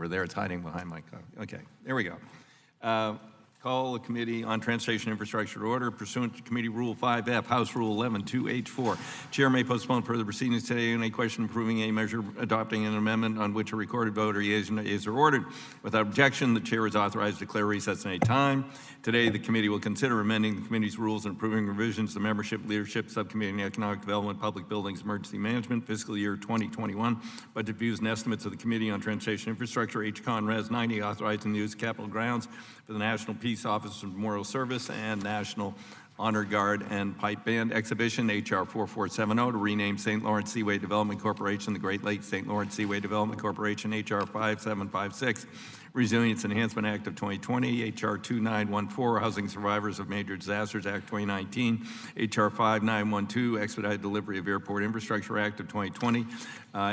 over there. It's hiding behind my car. Okay, there we go. Call the Committee on Transportation Infrastructure to order pursuant to Committee Rule 5F, House Rule 11-2H4. Chair may postpone further proceedings today on a question approving a measure adopting an amendment on which a recorded vote or yeas or nays are ordered. Without objection, the chair is authorized to declare recess at any time. Today, the committee will consider amending the committee's rules and approving revisions to Membership Leadership Subcommittee on Economic Development, Public Buildings, Emergency Management, Fiscal Year 2021. Budget views and estimates of the Committee on Transportation Infrastructure, H-Con Res 90, authorizing the use of capital grounds for the National Peace Officers Memorial Service and National Honor Guard and Pipe Band Exhibition, H.R. 4470, to rename St. Lawrence Seaway Development Corporation the Great Lakes St. Lawrence Seaway Development Corporation, H.R. 5756, Resiliency Enhancement Act of 2020, H.R. 2914, Housing Survivors of Major Disasters Act 2019, H.R. 5912, Expedited Delivery of Airport Infrastructure Act of 2020,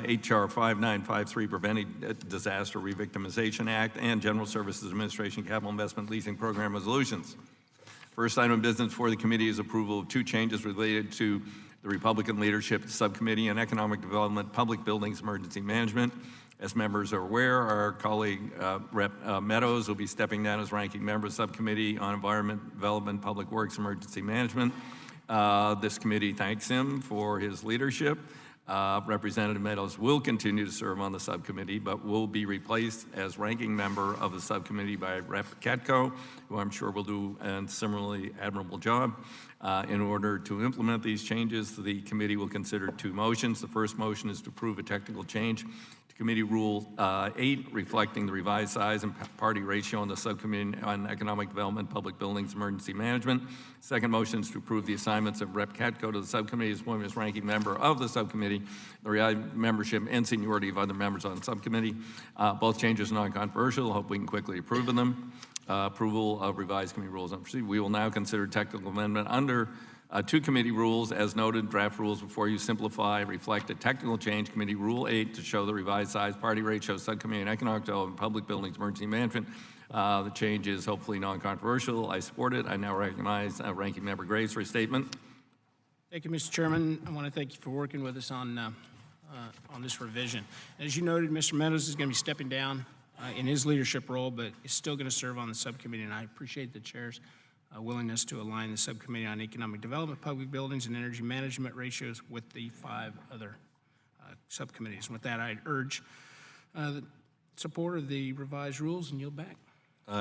H.R. 5953, Preventing Disaster Revictimization Act, and General Services Administration Capital Investment Leasing Program resolutions. First item of business for the committee is approval of two changes related to the Republican leadership Subcommittee on Economic Development, Public Buildings, Emergency Management. As members are aware, our colleague Rep. Meadows will be stepping down as ranking member of the Subcommittee on Environment, Development, Public Works, Emergency Management. This committee thanks him for his leadership. Representative Meadows will continue to serve on the subcommittee, but will be replaced as ranking member of the subcommittee by Rep. Katko, who I'm sure will do a similarly admirable job. In order to implement these changes, the committee will consider two motions. The first motion is to approve a technical change to Committee Rule 8, reflecting the revised size and party ratio on the Subcommittee on Economic Development, Public Buildings, Emergency Management. Second motion is to approve the assignments of Rep. Katko to the subcommittee as appointment as ranking member of the subcommittee, the revised membership and seniority of other members on the subcommittee. Both changes are non-controversial. Hope we can quickly approve of them. Approval of revised committee rules and procedure. We will now consider technical amendment under two committee rules. As noted, draft rules before you simplify, reflect a technical change. Committee Rule 8 to show the revised size, party ratio, Subcommittee on Economic Development, Public Buildings, Emergency Management. The change is hopefully non-controversial. I support it. I now recognize Ranking Member Graves for a statement. Thank you, Mr. Chairman. I want to thank you for working with us on this revision. As you noted, Mr. Meadows is going to be stepping down in his leadership role, but is still going to serve on the subcommittee, and I appreciate the chair's willingness to align the Subcommittee on Economic Development, Public Buildings, and Energy Management ratios with the 5 other subcommittees. And with that, I urge the support of the revised rules and yield back.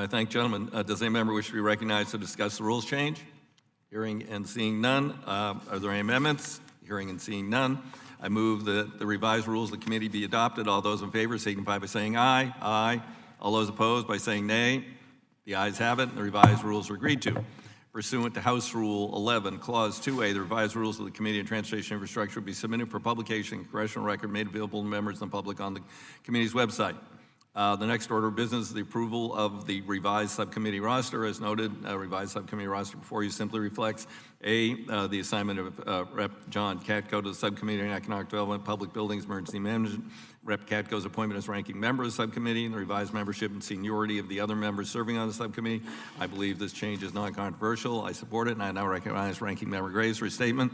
Thank you, gentlemen. Does any member wish to be recognized to discuss the rules change? Hearing and seeing none. Are there any amendments? Hearing and seeing none. I move that the revised rules of the committee be adopted. All those in favor signify by saying aye. Aye. All those opposed by saying nay. The ayes have it, and the revised rules are agreed to. Pursuant to House Rule 11, Clause 2A, the revised rules of the Committee on Transportation Infrastructure will be submitted for publication in Congressional Record, made available to members and the public on the committee's website. The next order of business is the approval of the revised subcommittee roster. As noted, revised subcommittee roster before you simply reflects the assignment of Rep. John Katko to the Subcommittee on Economic Development, Public Buildings, Emergency Management. Rep. Katko's appointment as ranking member of the subcommittee, and the revised membership and seniority of the other members serving on the subcommittee. I believe this change is non-controversial. I support it, and I now recognize Ranking Member Graves for a statement.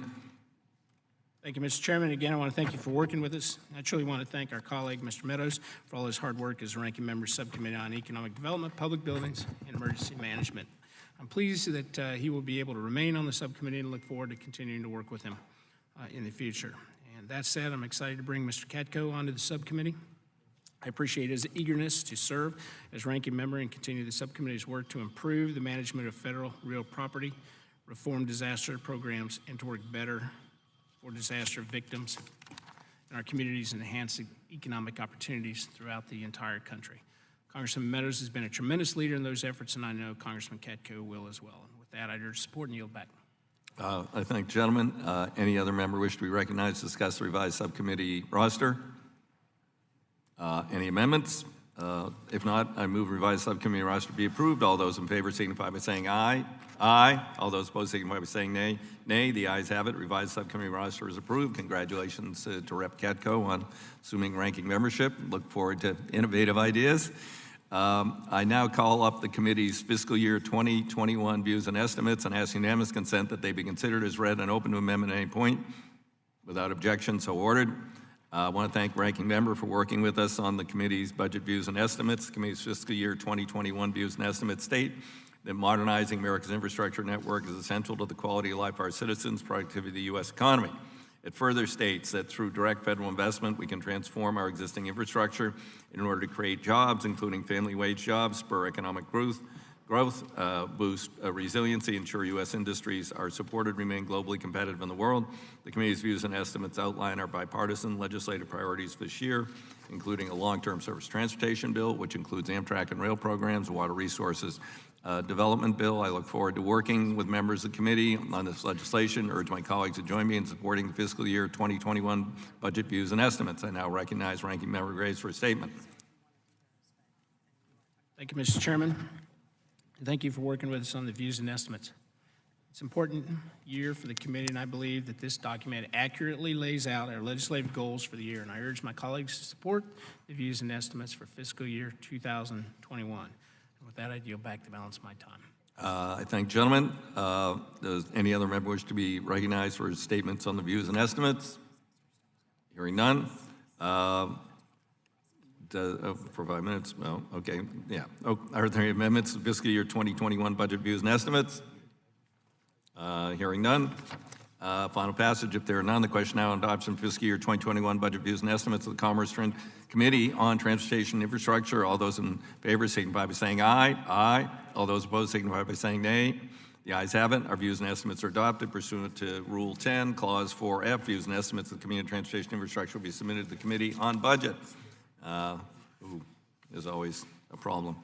Thank you, Mr. Chairman. Again, I want to thank you for working with us. I truly want to thank our colleague, Mr. Meadows, for all his hard work as ranking member of Subcommittee on Economic Development, Public Buildings, and Emergency Management. I'm pleased that he will be able to remain on the subcommittee and look forward to continuing to work with him in the future. And that said, I'm excited to bring Mr. Katko onto the subcommittee. I appreciate his eagerness to serve as ranking member and continue the subcommittee's work to improve the management of federal real property, reform disaster programs, and to work better for disaster victims in our communities and enhance economic opportunities throughout the entire country. Congressman Meadows has been a tremendous leader in those efforts, and I know Congressman Katko will as well. And with that, I urge support and yield back. I thank gentlemen. Any other member wish to be recognized to discuss the revised subcommittee roster? Any amendments? If not, I move revised subcommittee roster be approved. All those in favor signify by saying aye. Aye. All those opposed signify by saying nay. Nay. The ayes have it. Revised subcommittee roster is approved. Congratulations to Rep. Katko on assuming ranking membership. Look forward to innovative ideas. I now call up the committee's fiscal year 2021 views and estimates and ask unanimous consent that they be considered as read and open to amendment at any point. Without objection, so ordered. I want to thank Ranking Member for working with us on the committee's budget views and estimates. The committee's fiscal year 2021 views and estimates state that modernizing America's infrastructure network is essential to the quality of life of our citizens, productivity of the U.S. economy. It further states that through direct federal investment, we can transform our existing infrastructure in order to create jobs, including family wage jobs, spur economic growth, boost resiliency, ensure U.S. industries are supported, remain globally competitive in the world. The committee's views and estimates outline our bipartisan legislative priorities this year, including a long-term surface transportation bill, which includes Amtrak and rail programs, a water resources development bill. I look forward to working with members of the committee on this legislation. Urge my colleagues to join me in supporting the fiscal year 2021 budget views and estimates. I now recognize Ranking Member Graves for a statement. Thank you, Mr. Chairman. And thank you for working with us on the views and estimates. It's an important year for the committee, and I believe that this document accurately lays out our legislative goals for the year, and I urge my colleagues to support the views and estimates for fiscal year 2021. And with that, I yield back the balance of my time. I thank gentlemen. Does any other member wish to be recognized for his statements on the views and estimates? Hearing none. For 5 minutes? Well, okay, yeah. Oh, are there any amendments to fiscal year 2021 budget views and estimates? Hearing none. Final passage. If there are none, the question now on adoption of fiscal year 2021 budget views and estimates of the Commerce Committee on Transportation Infrastructure. All those in favor signify by saying aye. Aye. All those opposed signify by saying nay. The ayes have it. Our views and estimates are adopted pursuant to Rule 10, Clause 4F. Views and estimates of the Committee on Transportation Infrastructure will be submitted to the Committee on Budget. Is always a problem.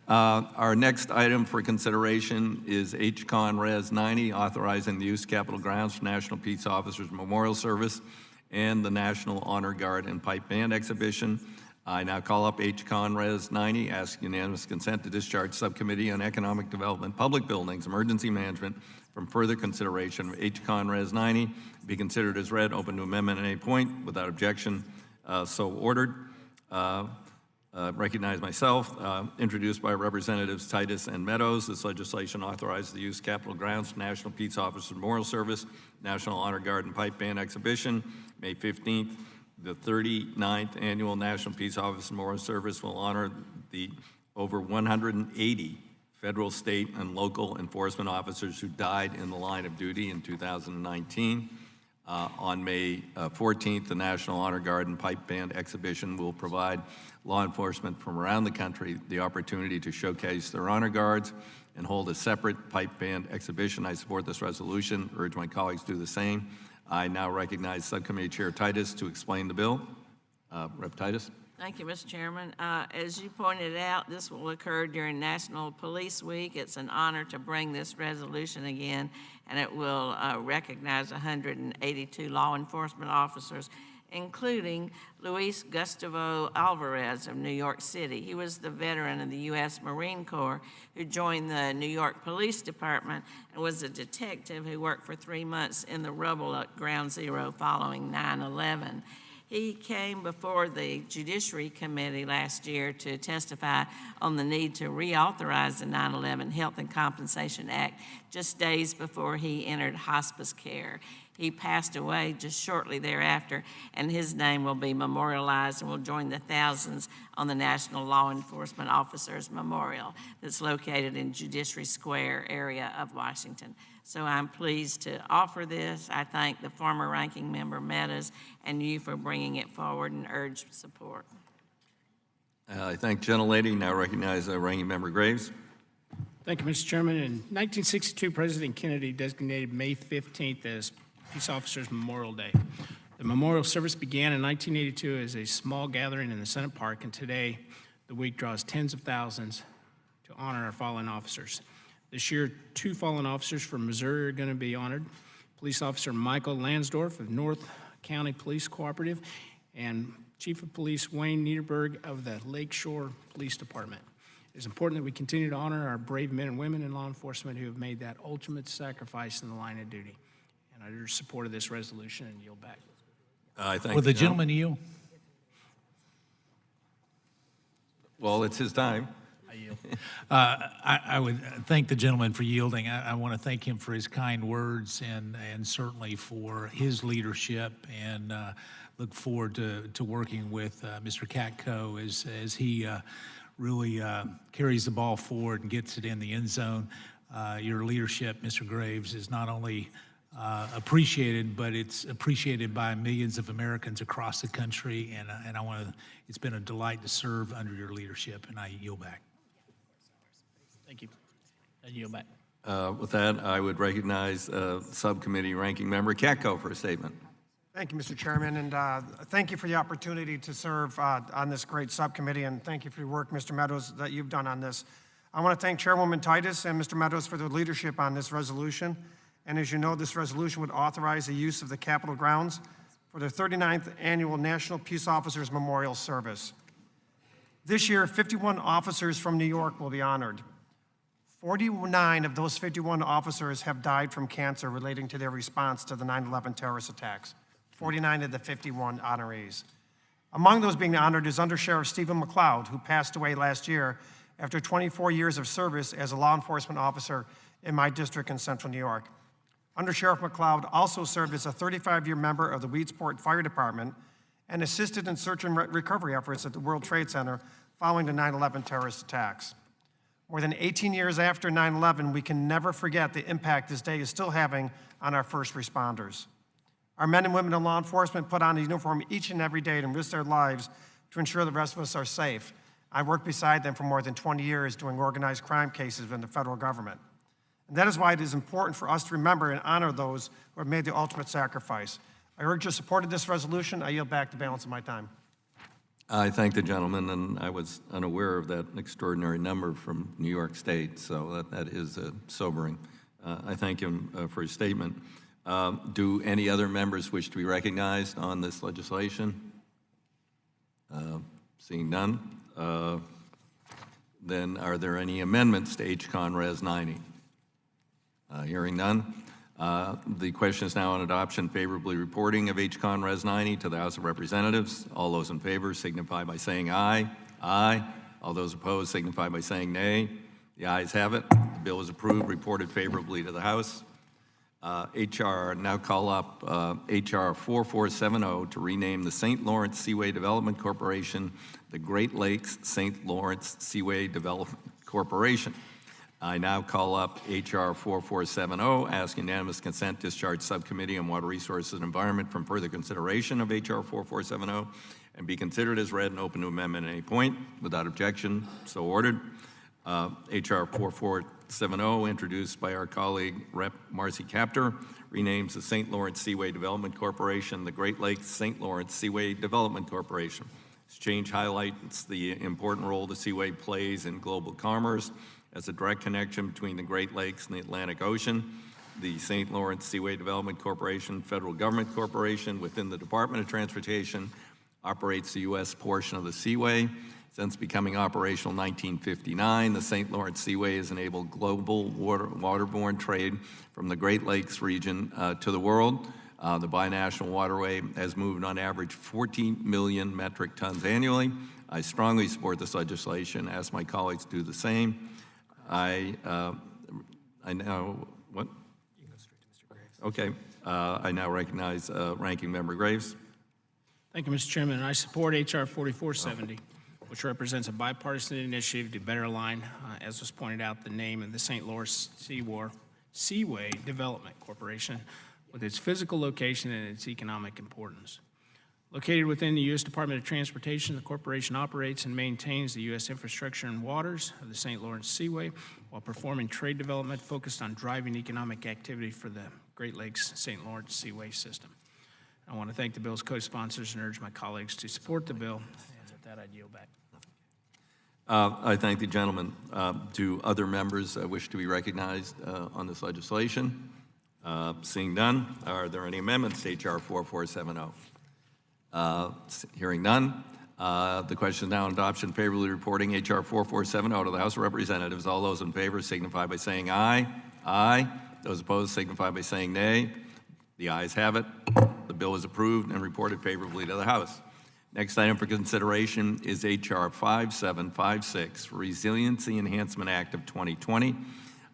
Our next item for consideration is H-Con Res 90, authorizing the use of Capitol grounds for National Peace Officers Memorial Service and the National Honor Guard and Pipe Band Exhibition. I now call up H-Con Res 90, ask unanimous consent to discharge Subcommittee on Economic Development, Public Buildings, Emergency Management from further consideration of H-Con Res 90, be considered as read, open to amendment at any point, without objection, so ordered. Recognize myself, introduced by Representatives Titus and Meadows. This legislation authorizes the use of Capitol grounds for National Peace Officers Memorial Service, National Honor Guard and Pipe Band Exhibition, May 15th. The 39th Annual National Peace Officer Memorial Service will honor the over 180 federal, state, and local enforcement officers who died in the line of duty in 2019. On May 14th, the National Honor Guard and Pipe Band Exhibition will provide law enforcement from around the country the opportunity to showcase their honor guards and hold a separate pipe band exhibition. I support this resolution, urge my colleagues to do the same. I now recognize Subcommittee Chair Titus to explain the bill. Rep. Titus. Thank you, Mr. Chairman. As you pointed out, this will occur during National Police Week. It's an honor to bring this resolution again, and it will recognize 182 law enforcement officers, including Luis Gustavo Alvarez of New York City. He was the veteran of the U.S. Marine Corps who joined the New York Police Department and was a detective who worked for 3 months in the rubble at Ground Zero following 9/11. He came before the Judiciary Committee last year to testify on the need to reauthorize the 9/11 Health and Compensation Act just days before he entered hospice care. He passed away just shortly thereafter, and his name will be memorialized and will join the thousands on the National Law Enforcement Officers Memorial that's located in Judiciary Square area of Washington. So I'm pleased to offer this. I thank the former ranking member Meadows and you for bringing it forward and urge support. I thank gentlelady. Now recognize Ranking Member Graves. Thank you, Mr. Chairman. In 1962, President Kennedy designated May 15th as Peace Officers Memorial Day. The memorial service began in 1982 as a small gathering in the Senate Park, and today the week draws tens of thousands to honor our fallen officers. This year, 2 fallen officers from Missouri are going to be honored. Police Officer Michael Lansdorf of North County Police Cooperative and Chief of Police Wayne Niederberg of the Lakeshore Police Department. It is important that we continue to honor our brave men and women in law enforcement who have made that ultimate sacrifice in the line of duty. And I urge support of this resolution and yield back. I thank Will the gentleman yield? Well, it's his time. I yield. I would thank the gentleman for yielding. I want to thank him for his kind words and certainly for his leadership, and look forward to working with Mr. Katko as he really carries the ball forward and gets it in the end zone. Your leadership, Mr. Graves, is not only appreciated, but it's appreciated by millions of Americans across the country, and I want to. It's been a delight to serve under your leadership, and I yield back. Thank you. I yield back. With that, I would recognize Subcommittee Ranking Member Katko for a statement. Thank you, Mr. Chairman, and thank you for the opportunity to serve on this great subcommittee, and thank you for your work, Mr. Meadows, that you've done on this. I want to thank Chairwoman Titus and Mr. Meadows for their leadership on this resolution. And as you know, this resolution would authorize the use of the Capitol grounds for the 39th Annual National Peace Officers Memorial Service. This year, 51 officers from New York will be honored. 49 of those 51 officers have died from cancer relating to their response to the 9/11 terrorist attacks. 49 of the 51 honorees. Among those being honored is Under Sheriff Stephen McLeod, who passed away last year after 24 years of service as a law enforcement officer in my district in central New York. Under Sheriff McLeod also served as a 35-year member of the Weedsport Fire Department and assisted in search and recovery efforts at the World Trade Center following the 9/11 terrorist attacks. More than 18 years after 9/11, we can never forget the impact this day is still having on our first responders. Our men and women in law enforcement put on a uniform each and every day and risk their lives to ensure the rest of us are safe. I worked beside them for more than 20 years doing organized crime cases within the federal government. And that is why it is important for us to remember and honor those who have made the ultimate sacrifice. I urge your support of this resolution. I yield back the balance of my time. I thank the gentleman, and I was unaware of that extraordinary number from New York State, so that is sobering. I thank him for his statement. Do any other members wish to be recognized on this legislation? Seeing none, then are there any amendments to H-Con Res 90? Hearing none. The question is now on adoption favorably reporting of H-Con Res 90 to the House of Representatives. All those in favor signify by saying aye. Aye. All those opposed signify by saying nay. The ayes have it. The bill is approved, reported favorably to the House. Now call up HR 4470 to rename the St. Lawrence Seaway Development Corporation the Great Lakes St. Lawrence Seaway Development Corporation. I now call up HR 4470, ask unanimous consent discharge Subcommittee on Water Resources and Environment from further consideration of HR 4470 and be considered as read and open to amendment at any point. Without objection, so ordered. HR 4470, introduced by our colleague Rep. Marcy Kaptur, renames the St. Lawrence Seaway Development Corporation the Great Lakes St. Lawrence Seaway Development Corporation. This change highlights the important role the Seaway plays in global commerce as a direct connection between the Great Lakes and the Atlantic Ocean. The St. Lawrence Seaway Development Corporation, federal government corporation within the Department of Transportation, operates the U.S. portion of the Seaway. Since becoming operational in 1959, the St. Lawrence Seaway has enabled global waterborne trade from the Great Lakes region to the world. The binational waterway has moved on average 14 million metric tons annually. I strongly support this legislation, ask my colleagues to do the same. I now, what? You can go straight to Mr. Graves. Okay, I now recognize Ranking Member Graves. Thank you, Mr. Chairman. I support H.R. 4470, which represents a bipartisan initiative to better align, as was pointed out, the name of the St. Lawrence Seaway Development Corporation with its physical location and its economic importance. Located within the U.S. Department of Transportation, the corporation operates and maintains the U.S. infrastructure and waters of the St. Lawrence Seaway while performing trade development focused on driving economic activity for the Great Lakes St. Lawrence Seaway system. I want to thank the bill's co-sponsors and urge my colleagues to support the bill. And with that, I yield back. I thank the gentleman. Do other members wish to be recognized on this legislation? Seeing none, are there any amendments to H.R. 4470? Hearing none, the question is now on adoption favorably reporting H.R. 4470 to the House of Representatives. All those in favor signify by saying aye. Aye. Those opposed signify by saying nay. The ayes have it. The bill is approved and reported favorably to the House. Next item for consideration is H.R. 5756, Resiliency Enhancement Act of 2020.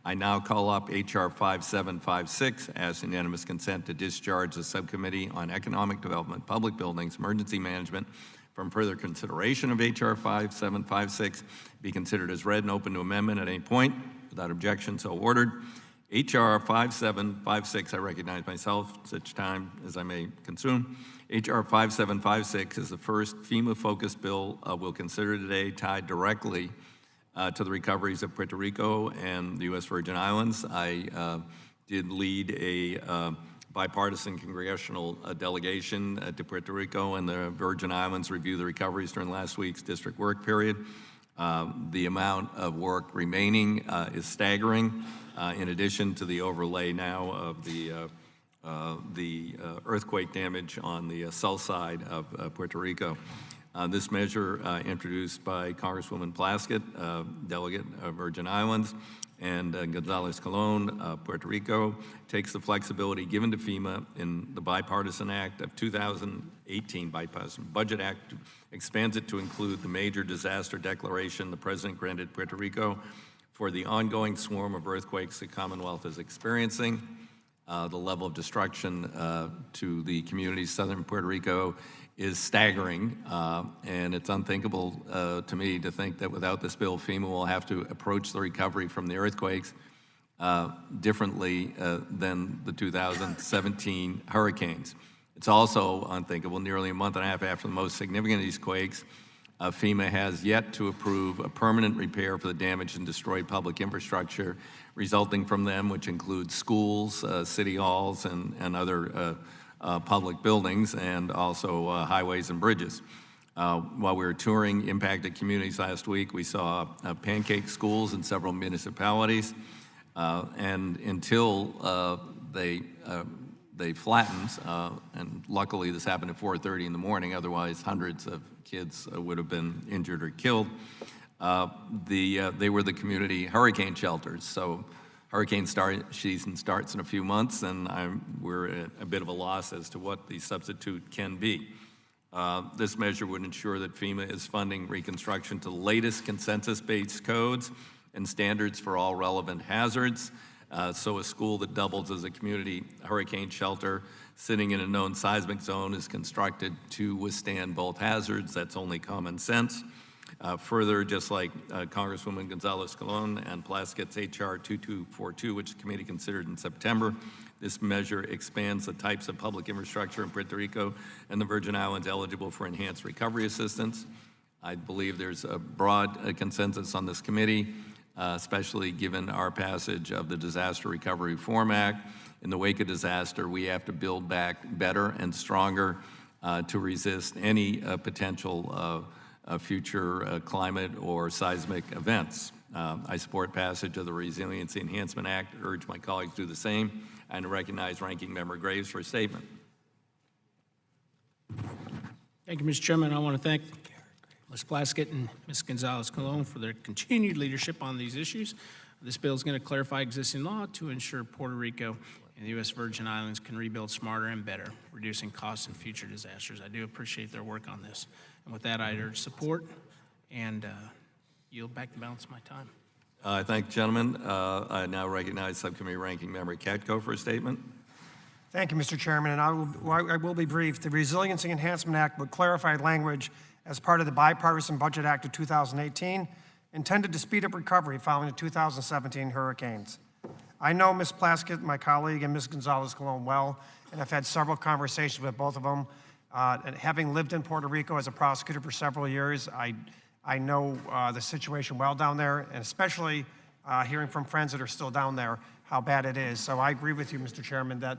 I now call up H.R. 5756, ask unanimous consent to discharge the Subcommittee on Economic Development, Public Buildings, Emergency Management from further consideration of H.R. 5756, be considered as read and open to amendment at any point. Without objection, so ordered. H.R. 5756, I recognize myself such time as I may consume. H.R. 5756 is the first FEMA-focused bill we'll consider today, tied directly to the recoveries of Puerto Rico and the U.S. Virgin Islands. I did lead a bipartisan congressional delegation to Puerto Rico and the Virgin Islands review the recoveries during last week's district work period. The amount of work remaining is staggering, in addition to the overlay now of the earthquake damage on the south side of Puerto Rico. This measure, introduced by Congresswoman Plaskett, delegate of Virgin Islands, and Gonzalez Colon, Puerto Rico, takes the flexibility given to FEMA in the Bipartisan Act of 2018, Bipartisan Budget Act, expands it to include the major disaster declaration the President granted Puerto Rico for the ongoing swarm of earthquakes the Commonwealth is experiencing. The level of destruction to the communities southern Puerto Rico is staggering, and it's unthinkable to me to think that without this bill, FEMA will have to approach the recovery from the earthquakes differently than the 2017 hurricanes. It's also unthinkable, nearly a month and a half after the most significant of these quakes, FEMA has yet to approve a permanent repair for the damaged and destroyed public infrastructure resulting from them, which includes schools, city halls, and other public buildings, and also highways and bridges. While we were touring impacted communities last week, we saw pancake schools in several municipalities, and until they flattened, and luckily this happened at 4:30 in the morning, otherwise hundreds of kids would have been injured or killed. They were the community hurricane shelters. So hurricane season starts in a few months, and we're at a bit of a loss as to what the substitute can be. This measure would ensure that FEMA is funding reconstruction to the latest consensus-based codes and standards for all relevant hazards. So a school that doubles as a community hurricane shelter sitting in a known seismic zone is constructed to withstand both hazards. That's only common sense. Further, just like Congresswoman Gonzalez Colon and Plaskett's H.R. 2242, which the committee considered in September, this measure expands the types of public infrastructure in Puerto Rico and the Virgin Islands eligible for enhanced recovery assistance. I believe there's a broad consensus on this committee, especially given our passage of the Disaster Recovery Reform Act. In the wake of disaster, we have to build back better and stronger to resist any potential future climate or seismic events. I support passage of the Resiliency Enhancement Act, urge my colleagues to do the same, and recognize Ranking Member Graves for a statement. Thank you, Mr. Chairman. I want to thank Ms. Plaskett and Ms. Gonzalez Colon for their continued leadership on these issues. This bill is going to clarify existing law to ensure Puerto Rico and the U.S. Virgin Islands can rebuild smarter and better, reducing costs in future disasters. I do appreciate their work on this. And with that, I urge support and yield back the balance of my time. I thank the gentleman. I now recognize Subcommittee Ranking Member Katko for a statement. Thank you, Mr. Chairman, and I will be brief. The Resiliency Enhancement Act would clarify language as part of the Bipartisan Budget Act of 2018, intended to speed up recovery following the 2017 hurricanes. I know Ms. Plaskett, my colleague, and Ms. Gonzalez Colon well, and I've had several conversations with both of them. And having lived in Puerto Rico as a prosecutor for several years, I know the situation well down there, and especially hearing from friends that are still down there how bad it is. So I agree with you, Mr. Chairman, that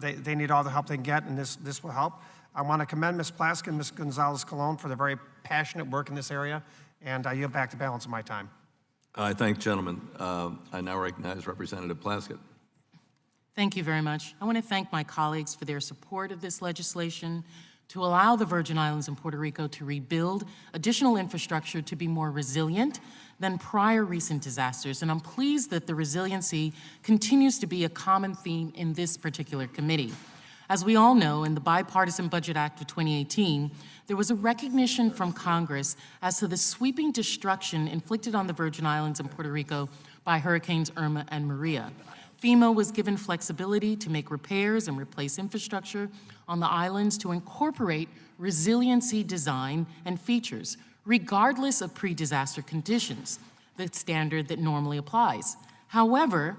they need all the help they can get, and this will help. I want to commend Ms. Plaskett and Ms. Gonzalez Colon for their very passionate work in this area, and I yield back the balance of my time. I thank the gentleman. I now recognize Representative Plaskett. Thank you very much. I want to thank my colleagues for their support of this legislation to allow the Virgin Islands and Puerto Rico to rebuild additional infrastructure to be more resilient than prior recent disasters. And I'm pleased that the resiliency continues to be a common theme in this particular committee. As we all know, in the Bipartisan Budget Act of 2018, there was a recognition from Congress as to the sweeping destruction inflicted on the Virgin Islands and Puerto Rico by Hurricanes Irma and Maria. FEMA was given flexibility to make repairs and replace infrastructure on the islands to incorporate resiliency design and features, regardless of pre-disaster conditions, the standard that normally applies. However,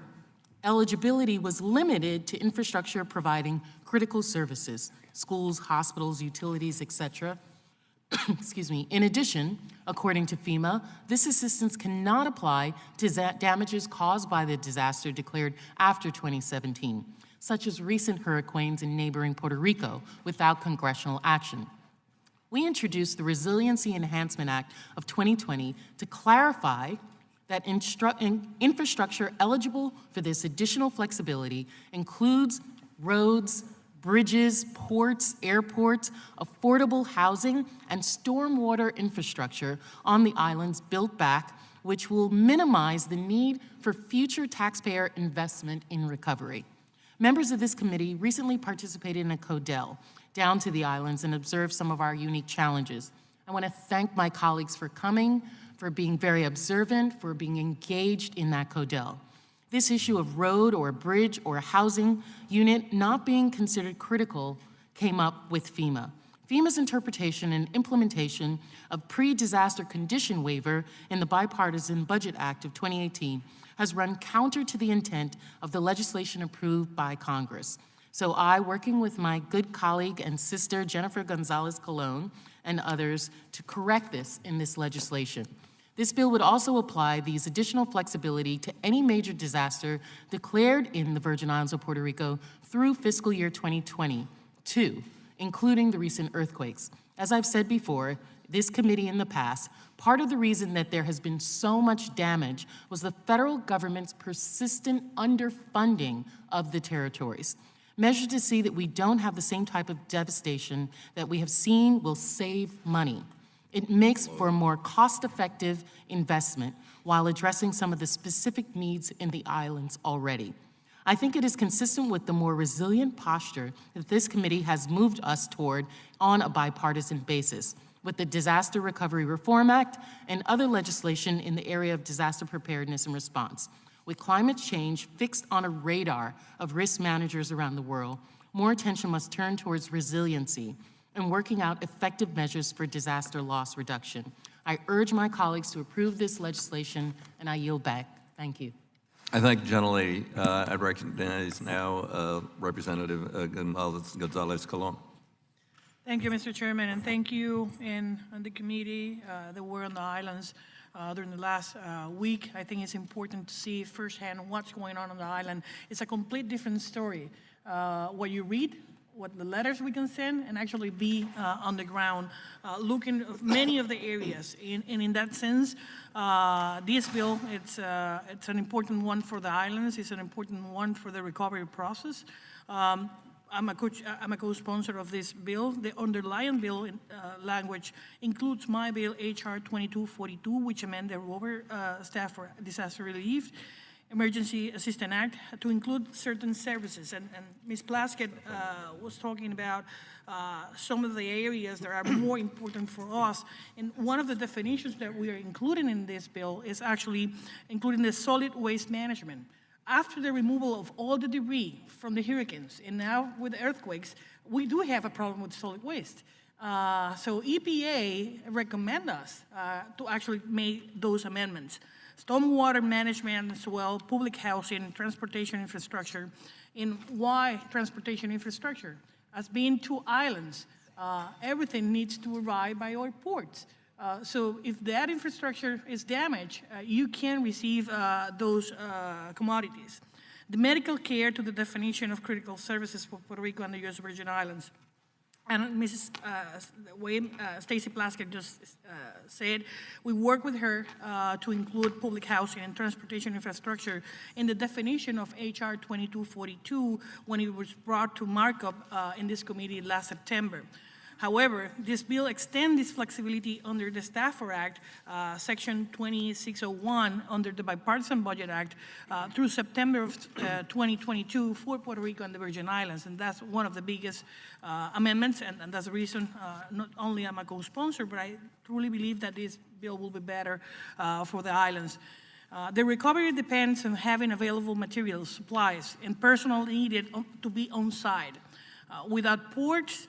eligibility was limited to infrastructure providing critical services, schools, hospitals, utilities, etc. Excuse me. In addition, according to FEMA, this assistance cannot apply to damages caused by the disaster declared after 2017, such as recent hurricanes in neighboring Puerto Rico, without congressional action. We introduced the Resiliency Enhancement Act of 2020 to clarify that infrastructure eligible for this additional flexibility includes roads, bridges, ports, airports, affordable housing, and stormwater infrastructure on the islands built back, which will minimize the need for future taxpayer investment in recovery. Members of this committee recently participated in a CODEL down to the islands and observed some of our unique challenges. I want to thank my colleagues for coming, for being very observant, for being engaged in that CODEL. This issue of road or bridge or housing unit not being considered critical came up with FEMA. FEMA's interpretation and implementation of pre-disaster condition waiver in the Bipartisan Budget Act of 2018 has run counter to the intent of the legislation approved by Congress. So I, working with my good colleague and sister, Jennifer Gonzalez-Colon, and others, to correct this in this legislation. This bill would also apply these additional flexibility to any major disaster declared in the Virgin Islands of Puerto Rico through fiscal year 2022, including the recent earthquakes. As I've said before, this committee in the past, part of the reason that there has been so much damage was the federal government's persistent underfunding of the territories. Measures to see that we don't have the same type of devastation that we have seen will save money. It makes for a more cost-effective investment while addressing some of the specific needs in the islands already. I think it is consistent with the more resilient posture that this committee has moved us toward on a bipartisan basis, with the Disaster Recovery Reform Act and other legislation in the area of disaster preparedness and response. With climate change fixed on a radar of risk managers around the world, more attention must turn towards resiliency and working out effective measures for disaster loss reduction. I urge my colleagues to approve this legislation, and I yield back. Thank you. I thank the gentlelady. I recognize now Representative Gonzalez-Colon. Thank you, Mr. Chairman, and thank you and the committee that were on the islands during the last week. I think it's important to see firsthand what's going on the island. It's a complete different story. What you read, what the letters we can send, and actually be on the ground, looking at many of the areas. And in that sense, this bill, it's an important one for the islands. It's an important one for the recovery process. I'm a co-sponsor of this bill. The underlying bill language includes my bill, HR 2242, which amend the Robert Staff for Disaster Relief Emergency Assistance Act to include certain services. And Ms. Plaskett was talking about some of the areas that are more important for us. And one of the definitions that we are including in this bill is actually including the solid waste management. After the removal of all the debris from the hurricanes, and now with the earthquakes, we do have a problem with solid waste. So EPA recommend us to actually make those amendments. Stormwater management as well, public housing, transportation infrastructure. And why transportation infrastructure? As being two islands, everything needs to arrive by our ports. So if that infrastructure is damaged, you can receive those commodities. The medical care to the definition of critical services for Puerto Rico and the U.S. Virgin Islands. And Mrs. Stacy Plaskett just said, we work with her to include public housing and transportation infrastructure in the definition of HR 2242 when it was brought to markup in this committee last September. However, this bill extends this flexibility under the Stafford Act, Section 2601, under the Bipartisan Budget Act, through September of 2022 for Puerto Rico and the Virgin Islands. And that's one of the biggest amendments, and that's the reason not only am I co-sponsor, but I truly believe that this bill will be better for the islands. The recovery depends on having available materials, supplies, and personnel needed to be on site. Without ports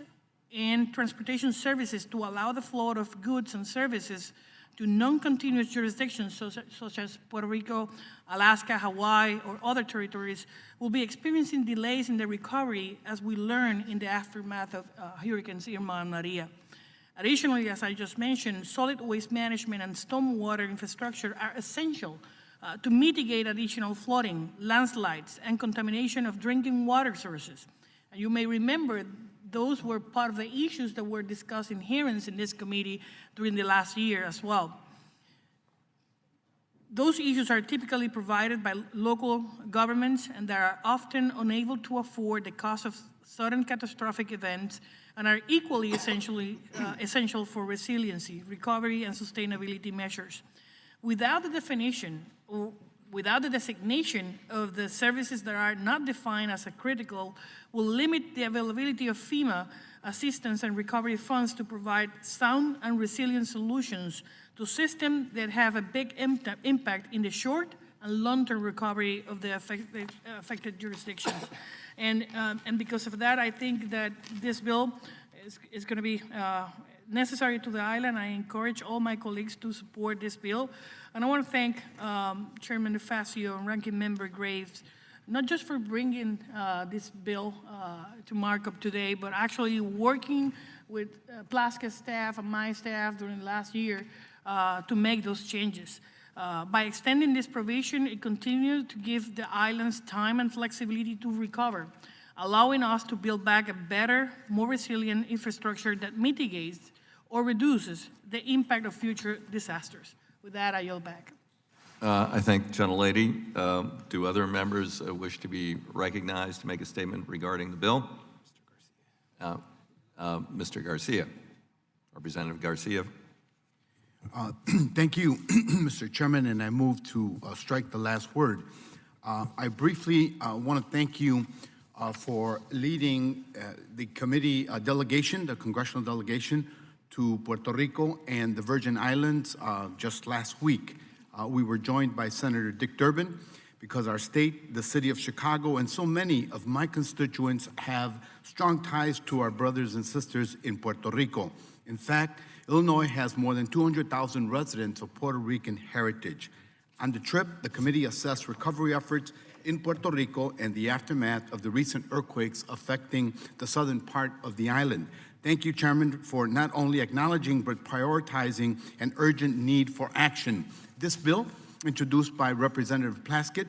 and transportation services to allow the flow of goods and services to non-continuous jurisdictions such as Puerto Rico, Alaska, Hawaii, or other territories will be experiencing delays in the recovery as we learn in the aftermath of Hurricanes Irma and Maria. Additionally, as I just mentioned, solid waste management and stormwater infrastructure are essential to mitigate additional flooding, landslides, and contamination of drinking water sources. And you may remember those were part of the issues that were discussed in hearings in this committee during the last year as well. Those issues are typically provided by local governments and they are often unable to afford the cost of sudden catastrophic events and are equally essential for resiliency, recovery, and sustainability measures. Without the definition or without the designation of the services that are not defined as a critical will limit the availability of FEMA assistance and recovery funds to provide sound and resilient solutions to systems that have a big impact in the short and long-term recovery of the affected jurisdictions. And because of that, I think that this bill is going to be necessary to the island. I encourage all my colleagues to support this bill. And I want to thank Chairman DeFazio and Ranking Member Graves, not just for bringing this bill to markup today, but actually working with Plaska's staff and my staff during the last year to make those changes. By extending this provision, it continues to give the islands time and flexibility to recover, allowing us to build back a better, more resilient infrastructure that mitigates or reduces the impact of future disasters. With that, I yield back. I thank the gentlelady. Do other members wish to be recognized to make a statement regarding the bill? Mr. Garcia, Representative Garcia. Thank you, Mr. Chairman, and I move to strike the last word. I briefly want to thank you for leading the committee delegation, the Congressional delegation, to Puerto Rico and the Virgin Islands just last week. We were joined by Senator Dick Durbin because our state, the city of Chicago, and so many of my constituents have strong ties to our brothers and sisters in Puerto Rico. In fact, Illinois has more than 200,000 residents of Puerto Rican heritage. On the trip, the committee assessed recovery efforts in Puerto Rico and the aftermath of the recent earthquakes affecting the southern part of the island. Thank you, Chairman, for not only acknowledging but prioritizing an urgent need for action. This bill, introduced by Representative Plaskett,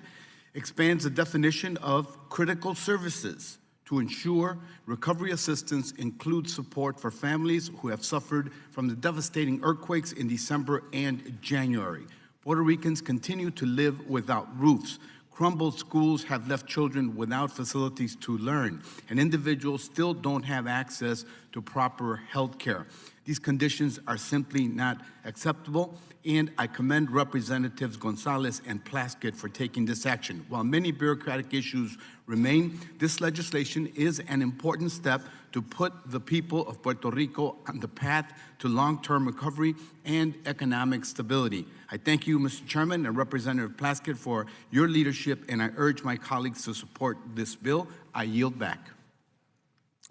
expands the definition of critical services to ensure recovery assistance includes support for families who have suffered from the devastating earthquakes in December and January. Puerto Ricans continue to live without roofs. Crumbled schools have left children without facilities to learn, and individuals still don't have access to proper health care. These conditions are simply not acceptable, and I commend Representatives Gonzalez and Plaskett for taking this action. While many bureaucratic issues remain, this legislation is an important step to put the people of Puerto Rico on the path to long-term recovery and economic stability. I thank you, Mr. Chairman and Representative Plaskett, for your leadership, and I urge my colleagues to support this bill. I yield back.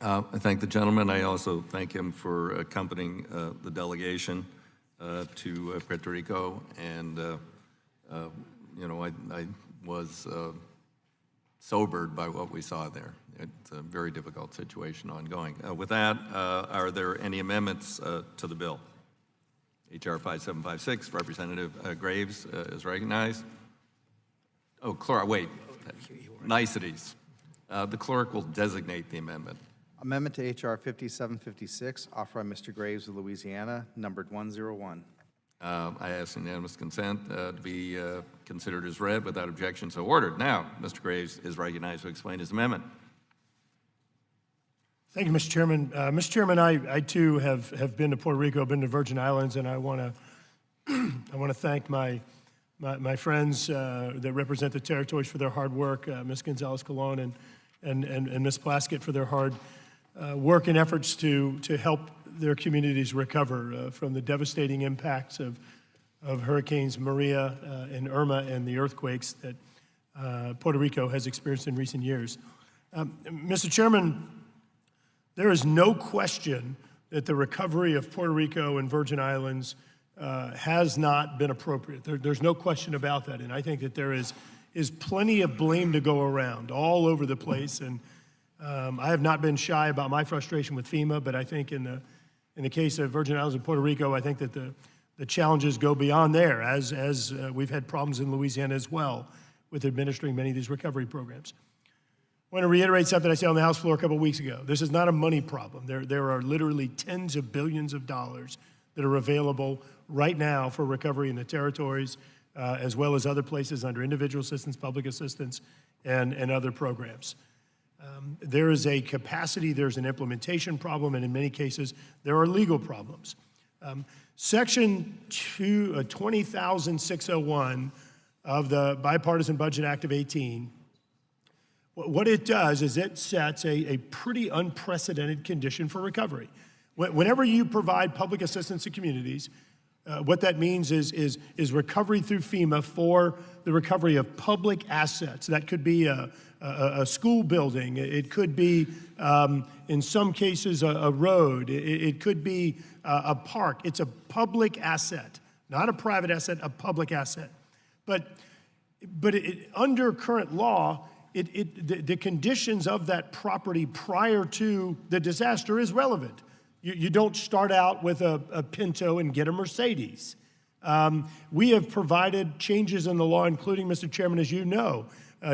I thank the gentleman. I also thank him for accompanying the delegation to Puerto Rico. And, you know, I was sobered by what we saw there. It's a very difficult situation ongoing. With that, are there any amendments to the bill? H.R. 5756, Representative Graves is recognized. Oh, clerk, wait, niceties. The clerk will designate the amendment. Amendment to H.R. 5756, offered by Mr. Graves of Louisiana, numbered 101. I ask unanimous consent to be considered as read without objection, so ordered. Now, Mr. Graves is recognized to explain his amendment. Thank you, Mr. Chairman. Mr. Chairman, I too have been to Puerto Rico, been to Virgin Islands, and I want to thank my friends that represent the territories for their hard work, Ms. Gonzalez-Colon and Ms. Plaskett for their hard work and efforts to help their communities recover from the devastating impacts of Hurricanes Maria and Irma and the earthquakes that Puerto Rico has experienced in recent years. Mr. Chairman, there is no question that the recovery of Puerto Rico and Virgin Islands has not been appropriate. There's no question about that, and I think that there is plenty of blame to go around all over the place. And I have not been shy about my frustration with FEMA, but I think in the case of Virgin Islands and Puerto Rico, I think that the challenges go beyond there, as we've had problems in Louisiana as well with administering many of these recovery programs. I want to reiterate something I said on the House floor a couple of weeks ago. This is not a money problem. There are literally tens of billions of dollars that are available right now for recovery in the territories, as well as other places under individual assistance, public assistance, and other programs. There is a capacity, there's an implementation problem, and in many cases, there are legal problems. Section 20,601 of the Bipartisan Budget Act of 18, what it does is it sets a pretty unprecedented condition for recovery. Whenever you provide public assistance to communities, what that means is recovery through FEMA for the recovery of public assets. That could be a school building. It could be, in some cases, a road. It could be a park. It's a public asset, not a private asset, a public asset. But under current law, the conditions of that property prior to the disaster is relevant. You don't start out with a Pinto and get a Mercedes. We have provided changes in the law, including, Mr. Chairman, as you know,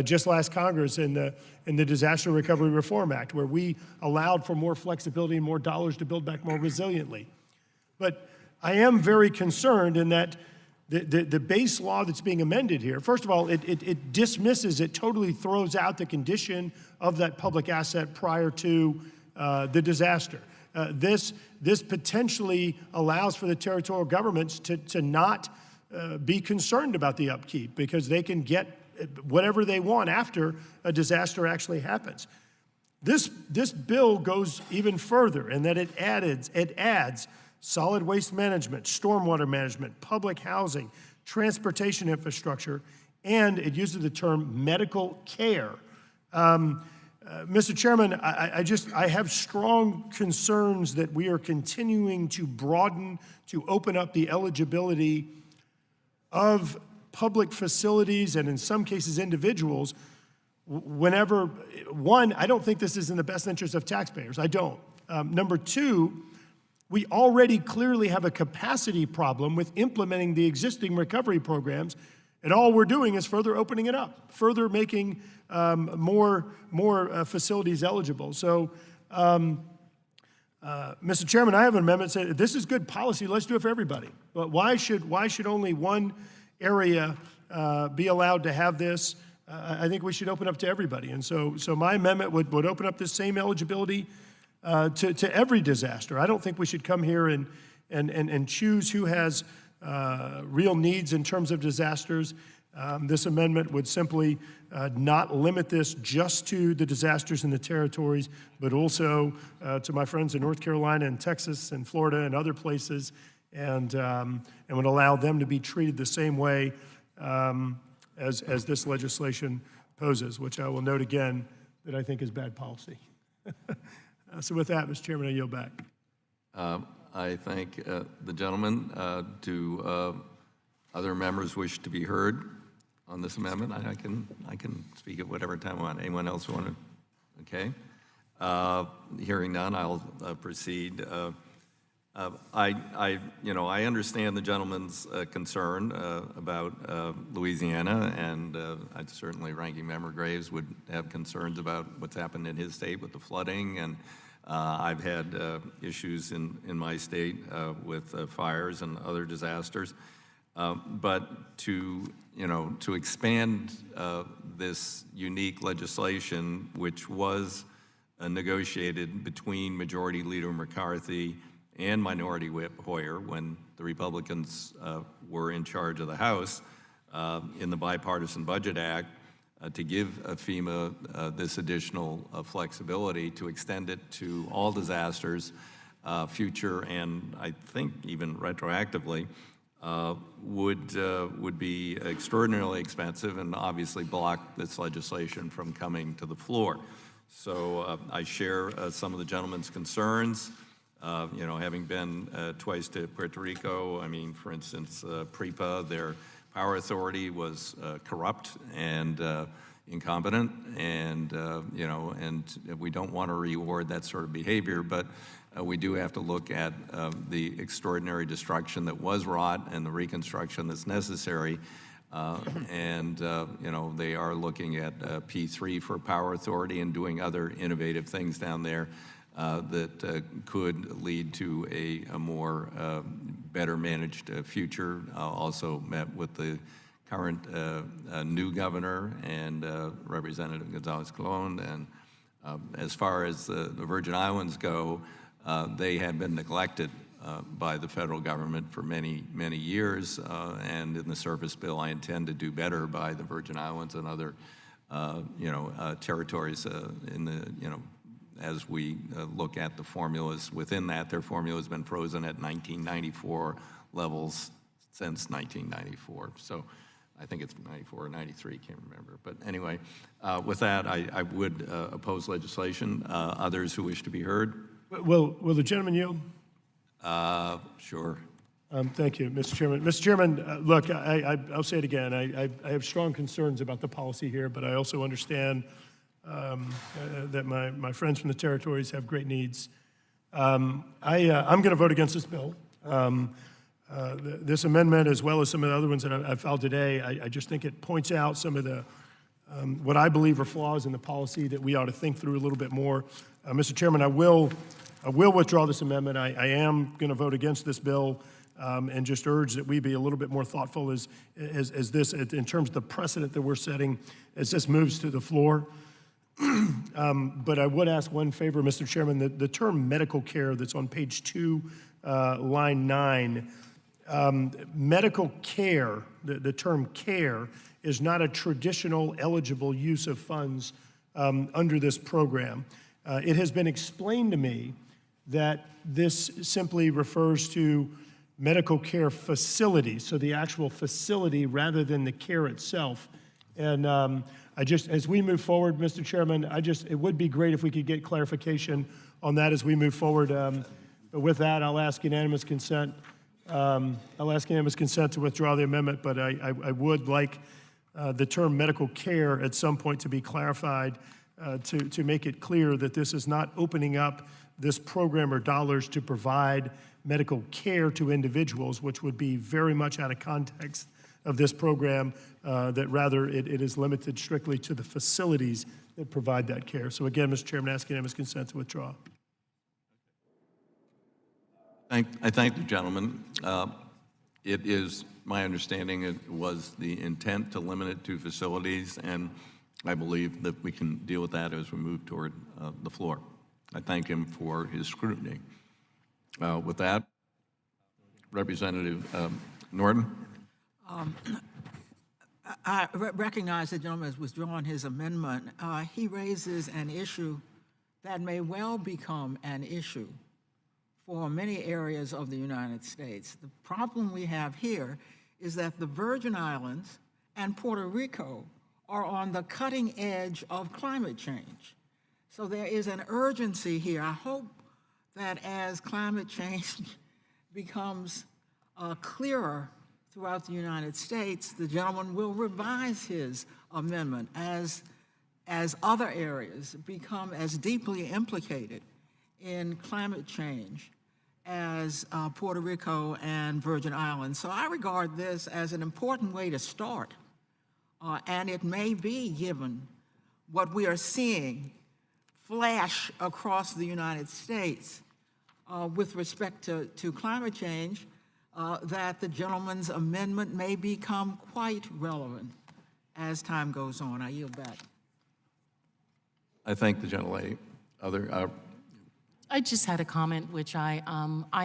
just last Congress in the Disaster Recovery Reform Act, where we allowed for more flexibility and more dollars to build back more resiliently. But I am very concerned in that the base law that's being amended here, first of all, it dismisses, it totally throws out the condition of that public asset prior to the disaster. This potentially allows for the territorial governments to not be concerned about the upkeep because they can get whatever they want after a disaster actually happens. This bill goes even further in that it adds solid waste management, stormwater management, public housing, transportation infrastructure, and it uses the term medical care. Mr. Chairman, I have strong concerns that we are continuing to broaden, to open up the eligibility of public facilities and in some cases individuals whenever, one, I don't think this is in the best interest of taxpayers. I don't. Number two, we already clearly have a capacity problem with implementing the existing recovery programs, and all we're doing is further opening it up, further making more facilities eligible. So, Mr. Chairman, I have an amendment saying this is good policy. Let's do it for everybody. But why should only one area be allowed to have this? I think we should open up to everybody. And so my amendment would open up this same eligibility to every disaster. I don't think we should come here and choose who has real needs in terms of disasters. This amendment would simply not limit this just to the disasters in the territories, but also to my friends in North Carolina and Texas and Florida and other places, and would allow them to be treated the same way as this legislation poses, which I will note again that I think is bad policy. So with that, Mr. Chairman, I yield back. I thank the gentleman. Do other members wish to be heard on this amendment? I can speak at whatever time I want. Anyone else want to? Okay. Hearing none, I'll proceed. I understand the gentleman's concern about Louisiana, and certainly Ranking Member Graves would have concerns about what's happened in his state with the flooding, and I've had issues in my state with fires and other disasters. But to expand this unique legislation, which was negotiated between Majority Leader McCarthy and Minority Whip Hoyer when the Republicans were in charge of the House in the Bipartisan Budget Act to give FEMA this additional flexibility to extend it to all disasters, future and I think even retroactively, would be extraordinarily expensive and obviously block this legislation from coming to the floor. So I share some of the gentleman's concerns. You know, having been twice to Puerto Rico, I mean, for instance, PREPA, their power authority was corrupt and incompetent, and you know, and we don't want to reward that sort of behavior, but we do have to look at the extraordinary destruction that was wrought and the reconstruction that's necessary. And you know, they are looking at P3 for power authority and doing other innovative things down there that could lead to a more better managed future. Also met with the current new governor and Representative Gonzalez-Colon. And as far as the Virgin Islands go, they have been neglected by the federal government for many, many years. And in the surface bill, I intend to do better by the Virgin Islands and other, you know, territories in the, you know, as we look at the formulas within that. Their formula has been frozen at 1994 levels since 1994. So I think it's 94 or 93, can't remember. But anyway, with that, I would oppose legislation. Others who wish to be heard? Will the gentleman yield? Sure. Thank you, Mr. Chairman. Mr. Chairman, look, I'll say it again. I have strong concerns about the policy here, but I also understand that my friends from the territories have great needs. I'm going to vote against this bill. This amendment, as well as some of the other ones that I've filed today, I just think it points out some of the what I believe are flaws in the policy that we ought to think through a little bit more. Mr. Chairman, I will withdraw this amendment. I am going to vote against this bill and just urge that we be a little bit more thoughtful as this, in terms of the precedent that we're setting, as this moves to the floor. But I would ask one favor, Mr. Chairman, the term medical care that's on page 2, line 9, medical care, the term care, is not a traditional eligible use of funds under this program. It has been explained to me that this simply refers to medical care facilities, so the actual facility rather than the care itself. And I just, as we move forward, Mr. Chairman, it would be great if we could get clarification on that as we move forward. But with that, I'll ask unanimous consent. To withdraw the amendment, but I would like the term medical care at some point to be clarified to make it clear that this is not opening up this program or dollars to provide medical care to individuals, which would be very much out of context of this program, that rather it is limited strictly to the facilities that provide that care. So again, Mr. Chairman, I ask unanimous consent to withdraw. I thank the gentleman. It is my understanding it was the intent to limit it to facilities, and I believe that we can deal with that as we move toward the floor. I thank him for his scrutiny. With that, Representative Norton. I recognize the gentleman has withdrawn his amendment. He raises an issue that may well become an issue for many areas of the United States. The problem we have here is that the Virgin Islands and Puerto Rico are on the cutting edge of climate change. So there is an urgency here. I hope that as climate change becomes clearer throughout the United States, the gentleman will revise his amendment as other areas become as deeply implicated in climate change as Puerto Rico and Virgin Islands. So I regard this as an important way to start, and it may be, given what we are seeing flash across the United States with respect to climate change, that the gentleman's amendment may become quite relevant as time goes on. I yield back. I thank the gentlelady. Other, I just had a comment, which I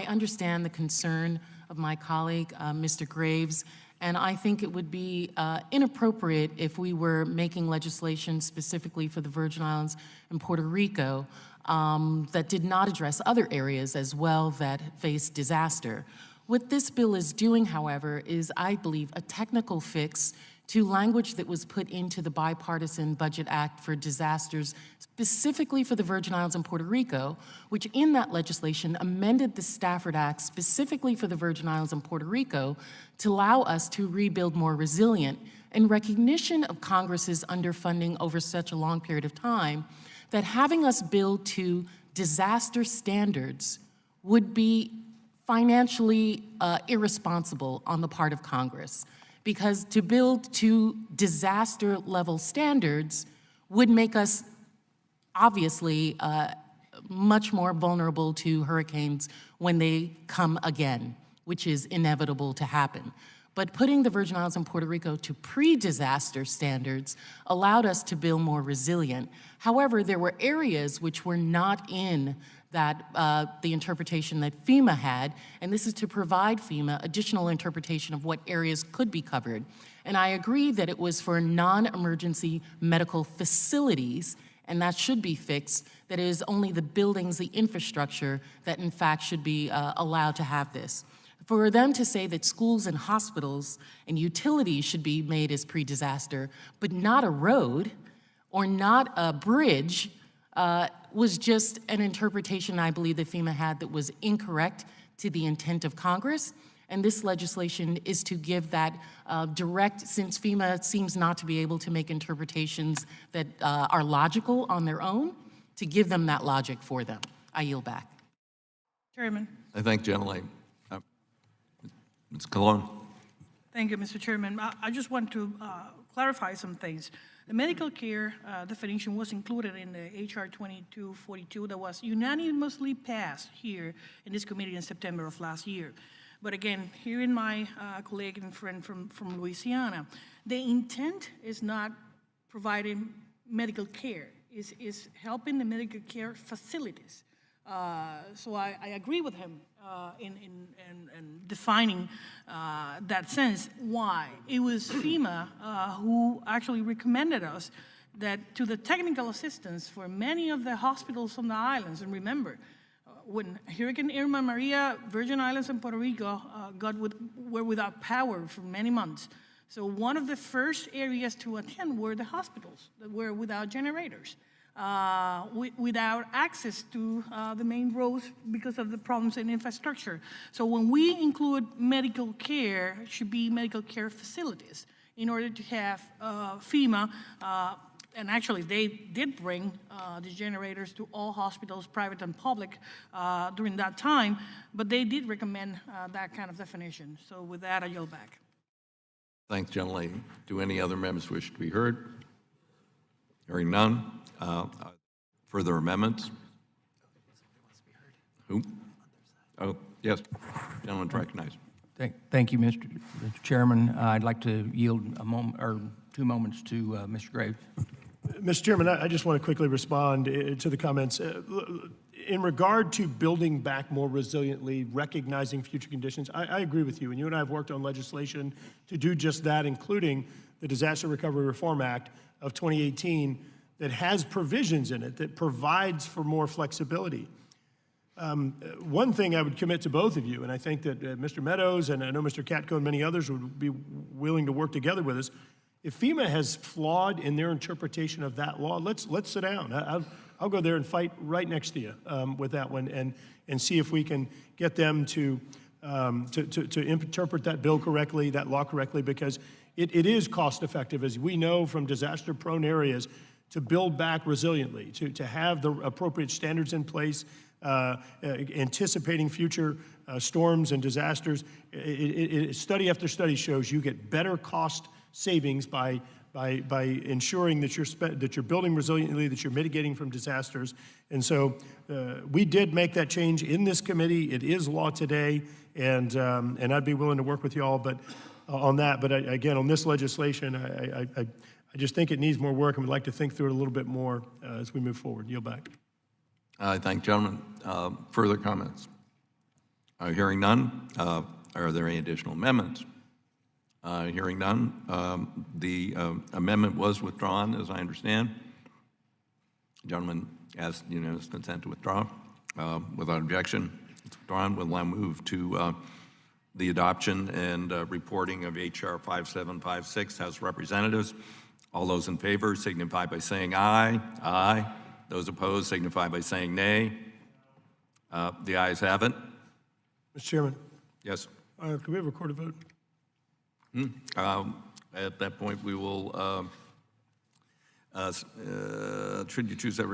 understand the concern of my colleague, Mr. Graves, and I think it would be inappropriate if we were making legislation specifically for the Virgin Islands and Puerto Rico that did not address other areas as well that face disaster. What this bill is doing, however, is, I believe, a technical fix to language that was put into the Bipartisan Budget Act for disasters, specifically for the Virgin Islands and Puerto Rico, which in that legislation amended the Stafford Act specifically for the Virgin Islands and Puerto Rico to allow us to rebuild more resilient, in recognition of Congress's underfunding over such a long period of time, that having us build to disaster standards would be financially irresponsible on the part of Congress. Because to build to disaster level standards would make us obviously much more vulnerable to hurricanes when they come again, which is inevitable to happen. But putting the Virgin Islands and Puerto Rico to pre-disaster standards allowed us to build more resilient. However, there were areas which were not in that the interpretation that FEMA had, and this is to provide FEMA additional interpretation of what areas could be covered. And I agree that it was for non-emergency medical facilities, and that should be fixed, that it is only the buildings, the infrastructure, that in fact should be allowed to have this. For them to say that schools and hospitals and utilities should be made as pre-disaster, but not a road or not a bridge, was just an interpretation I believe that FEMA had that was incorrect to the intent of Congress. And this legislation is to give that direct, since FEMA seems not to be able to make interpretations that are logical on their own, to give them that logic for them. I yield back. Chairman. I thank General Ms. Colon. Thank you, Mr. Chairman. I just want to clarify some things. The medical care definition was included in the HR 2242 that was unanimously passed here in this committee in September of last year. But again, hearing my colleague and friend from Louisiana, the intent is not providing medical care, is helping the medical care facilities. So I agree with him in defining that sense. Why? It was FEMA who actually recommended us that to the technical assistance for many of the hospitals on the islands, and remember, when Hurricane Irma Maria, Virgin Islands and Puerto Rico were without power for many months. So one of the first areas to attend were the hospitals that were without generators. Without access to the main roads because of the problems in infrastructure. So when we include medical care, it should be medical care facilities in order to have FEMA, and actually they did bring the generators to all hospitals, private and public, during that time, but they did recommend that kind of definition. So with that, I yield back. Thanks, General. Do any other members wish to be heard? Hearing none. Further amendments? Who? Oh, yes. Gentleman's recognized. Thank you, Mr. Chairman. I'd like to yield a moment or 2 moments to Mr. Graves. Mr. Chairman, I just want to quickly respond to the comments. In regard to building back more resiliently, recognizing future conditions, I agree with you. And you and I have worked on legislation to do just that, including the Disaster Recovery Reform Act of 2018 that has provisions in it that provides for more flexibility. One thing I would commit to both of you, and I think that Mr. Meadows and I know Mr. Katko and many others would be willing to work together with us. If FEMA has flawed in their interpretation of that law, let's sit down. I'll go there and fight right next to you with that one and see if we can get them to interpret that bill correctly, that law correctly, because it is cost effective, as we know from disaster-prone areas, to build back resiliently, to have the appropriate standards in place, anticipating future storms and disasters. Study after study shows you get better cost savings by ensuring that you're building resiliently, that you're mitigating from disasters. And so we did make that change in this committee. It is law today, and I'd be willing to work with you all on that. But again, on this legislation, I just think it needs more work, and we'd like to think through it a little bit more as we move forward. Yield back. I thank gentlemen. Further comments? Hearing none. Are there any additional amendments? Hearing none. The amendment was withdrawn, as I understand. Gentleman asked unanimous consent to withdraw. Without objection, it's withdrawn. We'll now move to the adoption and reporting of H.R. 5756, House of Representatives. All those in favor signify by saying aye. Aye. Those opposed signify by saying nay. The ayes have it. Mr. Chairman, Yes. can we have a recorded vote? At that point, we will, should you choose that,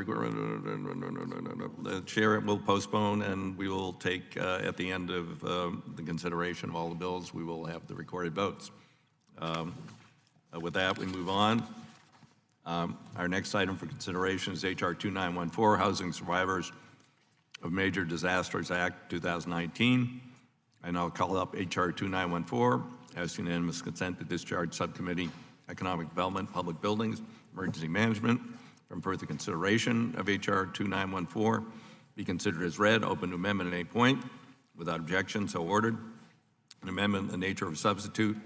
the chair will postpone, and we will take, at the end of the consideration of all the bills, we will have the recorded votes. With that, we move on. Our next item for consideration is H.R. 2914, Housing Survivors of Major Disasters Act 2019. And I'll call up H.R. 2914, ask unanimous consent to discharge Subcommittee Economic Development, Public Buildings, Emergency Management from further consideration of H.R. 2914. Be considered as read, open to amendment at any point. Without objection, so ordered. An amendment in the nature of a substitute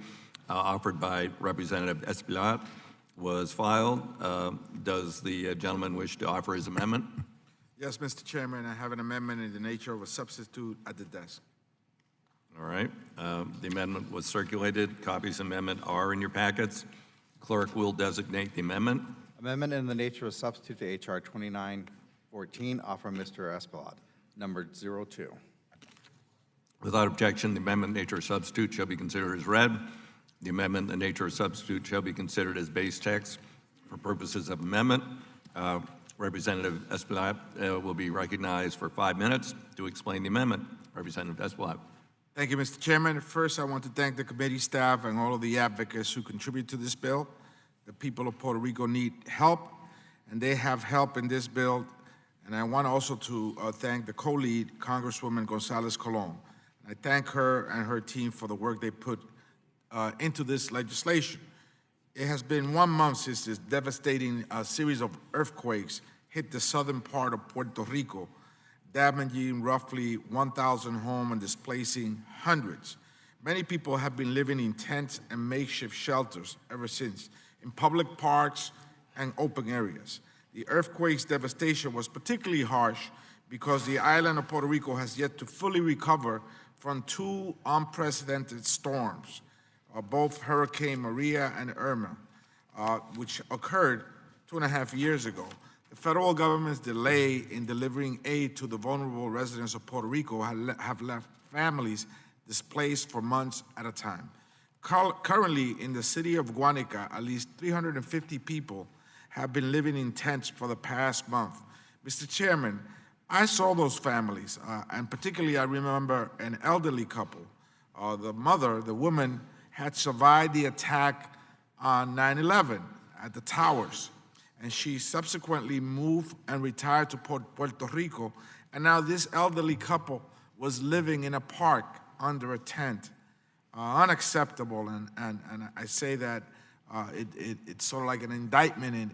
offered by Representative Espilat was filed. Does the gentleman wish to offer his amendment? Yes, Mr. Chairman, I have an amendment in the nature of a substitute at the desk. All right. The amendment was circulated. Copies of the amendment are in your packets. Clerk will designate the amendment. Amendment in the nature of substitute to H.R. 2914, offered by Mr. Espelot, numbered 02. Without objection, the amendment in nature of substitute shall be considered as read. The amendment in the nature of substitute shall be considered as base text for purposes of amendment. Representative Espelot will be recognized for 5 minutes to explain the amendment. Representative Espelot. Thank you, Mr. Chairman. First, I want to thank the committee staff and all of the advocates who contribute to this bill. The people of Puerto Rico need help, and they have help in this bill. And I want also to thank the co-lead, Congresswoman Gonzalez-Colon. I thank her and her team for the work they put into this legislation. It has been 1 month since this devastating series of earthquakes hit the southern part of Puerto Rico, damaging roughly 1,000 homes and displacing hundreds. Many people have been living in tents and makeshift shelters ever since, in public parks and open areas. The earthquake's devastation was particularly harsh because the island of Puerto Rico has yet to fully recover from 2 unprecedented storms, both Hurricane Maria and Irma, which occurred 2.5 years ago. The federal government's delay in delivering aid to the vulnerable residents of Puerto Rico have left families displaced for months at a time. Currently, in the city of Guanica, at least 350 people have been living in tents for the past month. Mr. Chairman, I saw those families, and particularly I remember an elderly couple. The mother, the woman, had survived the attack on 9/11 at the towers, and she subsequently moved and retired to Puerto Rico, and now this elderly couple was living in a park under a tent. Unacceptable, and I say that it's sort of like an indictment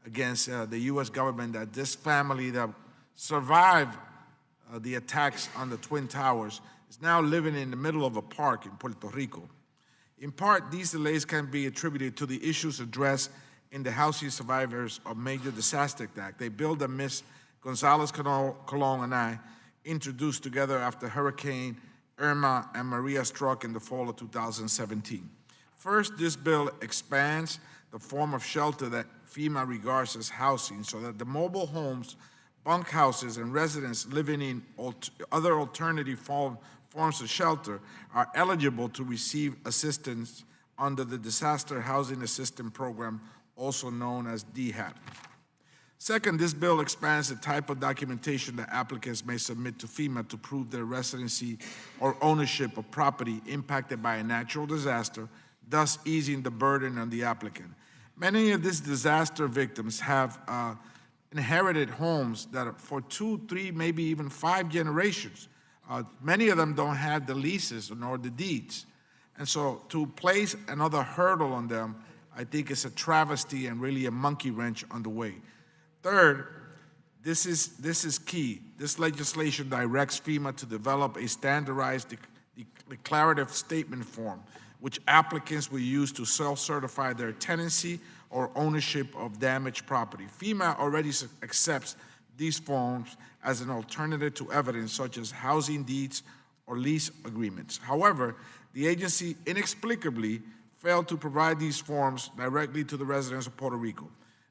against the U.S. government that this family that survived the attacks on the Twin Towers is now living in the middle of a park in Puerto Rico. In part, these delays can be attributed to the issues addressed in the Housing Survivors of Major Disaster Act, a bill that Ms. Gonzalez-Colon and I introduced together after Hurricane Irma and Maria struck in the fall of 2017. First, this bill expands the form of shelter that FEMA regards as housing so that the mobile homes, bunkhouses, and residents living in other alternative forms of shelter are eligible to receive assistance under the Disaster Housing Assistance Program, also known as DHAP. Second, this bill expands the type of documentation that applicants may submit to FEMA to prove their residency or ownership of property impacted by a natural disaster, thus easing the burden on the applicant. Many of these disaster victims have inherited homes that are for 2, 3, maybe even 5 generations. Many of them don't have the leases nor the deeds. And so to place another hurdle on them, I think it's a travesty and really a monkey wrench on the way. Third, This is key. This legislation directs FEMA to develop a standardized declarative statement form, which applicants will use to self-certify their tenancy or ownership of damaged property. FEMA already accepts these forms as an alternative to evidence such as housing deeds or lease agreements. However, the agency inexplicably failed to provide these forms directly to the residents of Puerto Rico.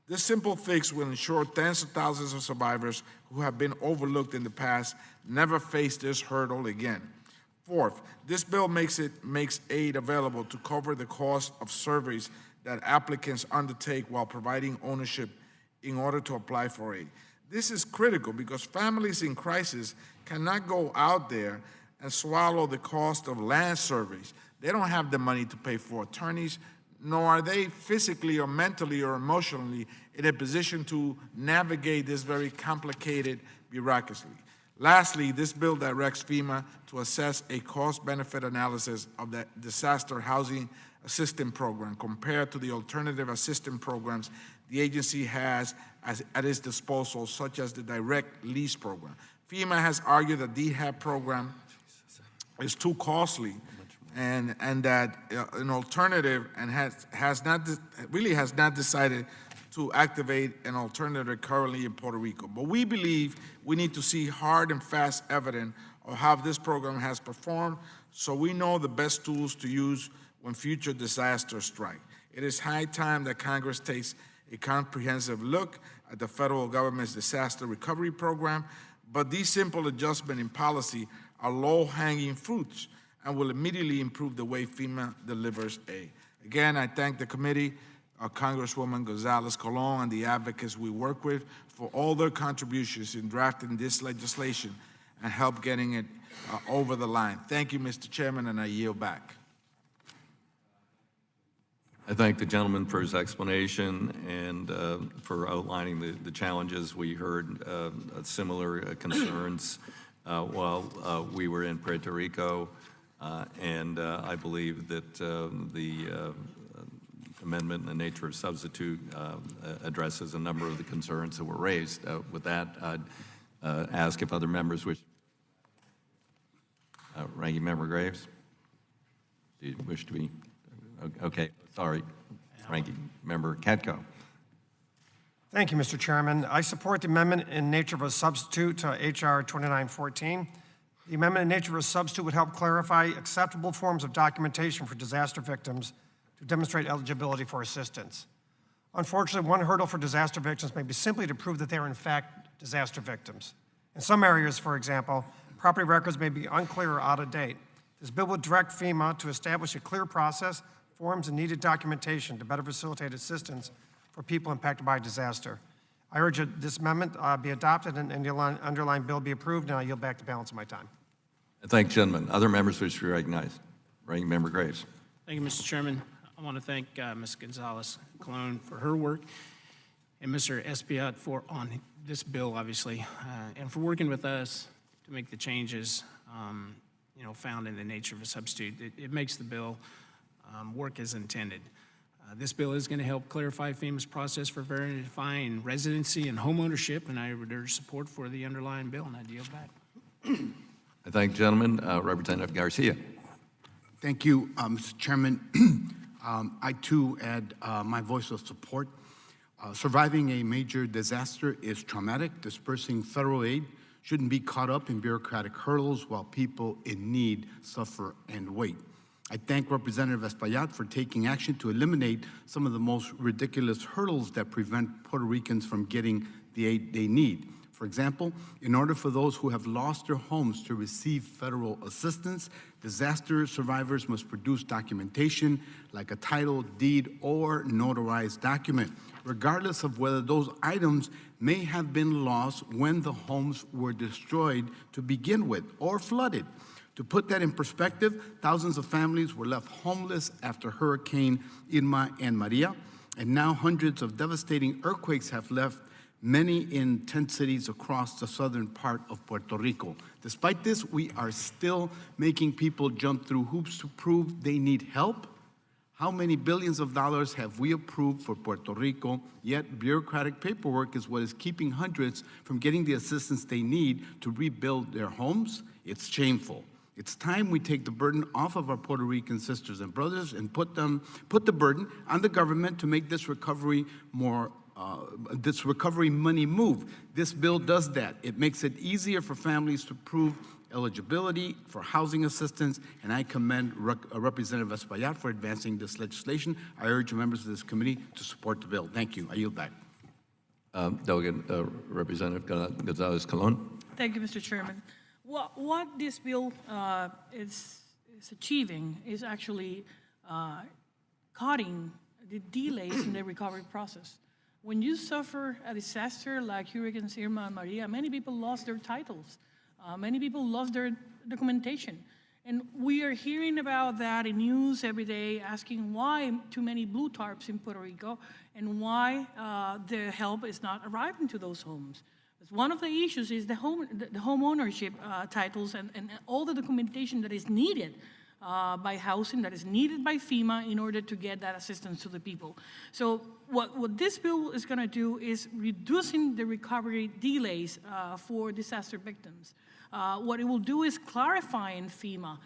This simple fix will ensure tens of thousands of survivors who have been overlooked in the past never face this hurdle again. Fourth, this bill makes aid available to cover the cost of surveys that applicants undertake while providing ownership in order to apply for aid. This is critical because families in crisis cannot go out there and swallow the cost of land surveys. They don't have the money to pay for attorneys, nor are they physically or mentally or emotionally in a position to navigate this very complicated bureaucracy. Lastly, this bill directs FEMA to assess a cost-benefit analysis of the disaster housing assistance program compared to the alternative assistance programs the agency has at its disposal, such as the direct lease program. FEMA has argued that the DHAP program is too costly and that an alternative and has not decided to activate an alternative currently in Puerto Rico. But we believe we need to see hard and fast evidence of how this program has performed so we know the best tools to use when future disasters strike. It is high time that Congress takes a comprehensive look at the federal government's disaster recovery program, but these simple adjustments in policy are low-hanging fruits and will immediately improve the way FEMA delivers aid. Again, I thank the committee, Congresswoman Gonzalez-Colon, and the advocates we work with for all their contributions in drafting this legislation and help getting it over the line. Thank you, Mr. Chairman, and I yield back. I thank the gentleman for his explanation and for outlining the challenges. We heard similar concerns while we were in Puerto Rico, and I believe that the amendment in the nature of substitute addresses a number of the concerns that were raised. With that, I'd ask if other members wish. Ranking Member Graves, do you wish to be? Okay, sorry. Ranking Member Katko. Thank you, Mr. Chairman. I support the amendment in nature of a substitute to H.R. 2914. The amendment in nature of a substitute would help clarify acceptable forms of documentation for disaster victims to demonstrate eligibility for assistance. Unfortunately, one hurdle for disaster victims may be simply to prove that they are in fact disaster victims. In some areas, for example, property records may be unclear or out of date. This bill would direct FEMA to establish a clear process, forms, and needed documentation to better facilitate assistance for people impacted by disaster. I urge that this amendment be adopted and the underlying bill be approved, and I yield back the balance of my time. I thank the gentleman. Other members wish to be recognized. Ranking Member Graves. Thank you, Mr. Chairman. I want to thank Ms. Gonzalez-Colon for her work and Mr. Espiat on this bill, obviously, and for working with us to make the changes, found in the nature of a substitute. It makes the bill work as intended. This bill is going to help clarify FEMA's process for verifying residency and home ownership, and I would urge support for the underlying bill, and I yield back. I thank the gentleman. Representative Garcia. Thank you, Mr. Chairman. I, too, add my voice of support. Surviving a major disaster is traumatic. Dispersing federal aid shouldn't be caught up in bureaucratic hurdles while people in need suffer and wait. I thank Representative Espaillat for taking action to eliminate some of the most ridiculous hurdles that prevent Puerto Ricans from getting the aid they need. For example, in order for those who have lost their homes to receive federal assistance, disaster survivors must produce documentation like a title, deed, or notarized document, regardless of whether those items may have been lost when the homes were destroyed to begin with or flooded. To put that in perspective, thousands of families were left homeless after Hurricane Irma and Maria, and now hundreds of devastating earthquakes have left many in 10 cities across the southern part of Puerto Rico. Despite this, we are still making people jump through hoops to prove they need help. How many billions of dollars have we approved for Puerto Rico, yet bureaucratic paperwork is what is keeping hundreds from getting the assistance they need to rebuild their homes? It's shameful. It's time we take the burden off of our Puerto Rican sisters and brothers and put the burden on the government to make this recovery money move. This bill does that. It makes it easier for families to prove eligibility for housing assistance, and I commend Representative Espaillat for advancing this legislation. I urge members of this committee to support the bill. Thank you. I yield back. Delegate Representative Gonzalez Colon. Thank you, Mr. Chairman. What this bill is achieving is actually cutting the delays in the recovery process. When you suffer a disaster like Hurricanes Irma and Maria, many people lost their titles. Many people lost their documentation. And we are hearing about that in news every day, asking why too many blue tarps in Puerto Rico and why the help is not arriving to those homes. One of the issues is the home ownership titles and all the documentation that is needed by housing, that is needed by FEMA in order to get that assistance to the people. So what this bill is going to do is reducing the recovery delays for disaster victims. What it will do is clarifying FEMA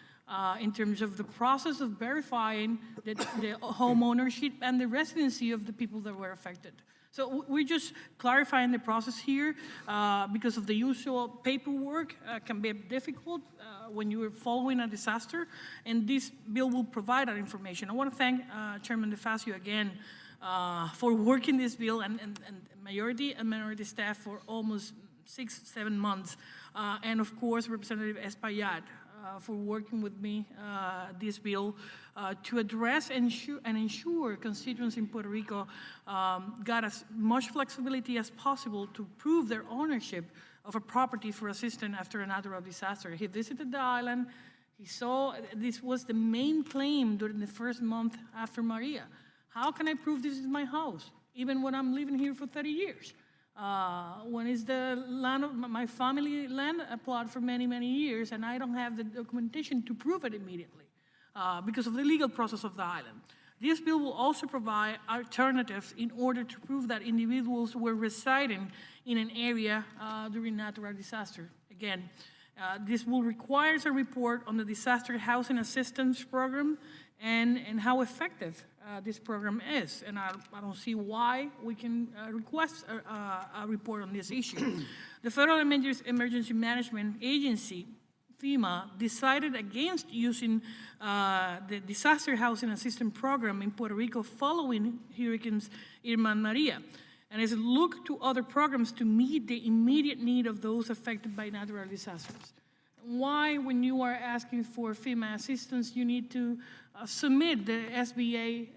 in terms of the process of verifying the home ownership and the residency of the people that were affected. So we're just clarifying the process here because of the usual paperwork can be difficult when you are following a disaster, and this bill will provide that information. I want to thank Chairman DeFazio again for working this bill and majority and minority staff for almost 6-7 months, and of course Representative Espaillat for working with me this bill to address and ensure constituents in Puerto Rico got as much flexibility as possible to prove their ownership of a property for assistance after a natural disaster. He visited the island. He saw this was the main claim during the first month after Maria. How can I prove this is my house, even when I'm living here for 30 years? When is the land of my family land plot for many, many years, and I don't have the documentation to prove it immediately because of the legal process of the island. This bill will also provide alternatives in order to prove that individuals were residing in an area during natural disaster. Again, this will require a report on the Disaster Housing Assistance Program and how effective this program is. And I don't see why we can request a report on this issue. The Federal Emergency Management Agency, FEMA, decided against using the Disaster Housing Assistance Program in Puerto Rico following Hurricanes Irma and Maria, and has looked to other programs to meet the immediate need of those affected by natural disasters. Why, when you are asking for FEMA assistance, you need to submit the SBA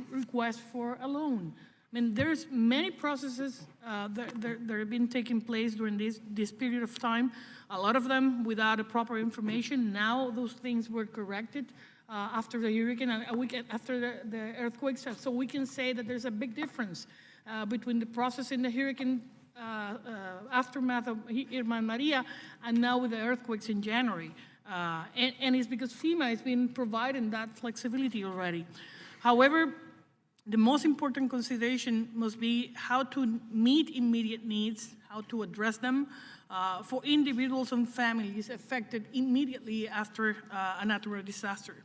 request for a loan? I mean, there's many processes that have been taking place during this period of time, a lot of them without the proper information. Now those things were corrected after the hurricane, a week after the earthquakes, so we can say that there's a big difference between the process in the hurricane aftermath of Irma and Maria, and now with the earthquakes in January. And it's because FEMA has been providing that flexibility already. However, the most important consideration must be how to meet immediate needs, how to address them for individuals and families affected immediately after a natural disaster.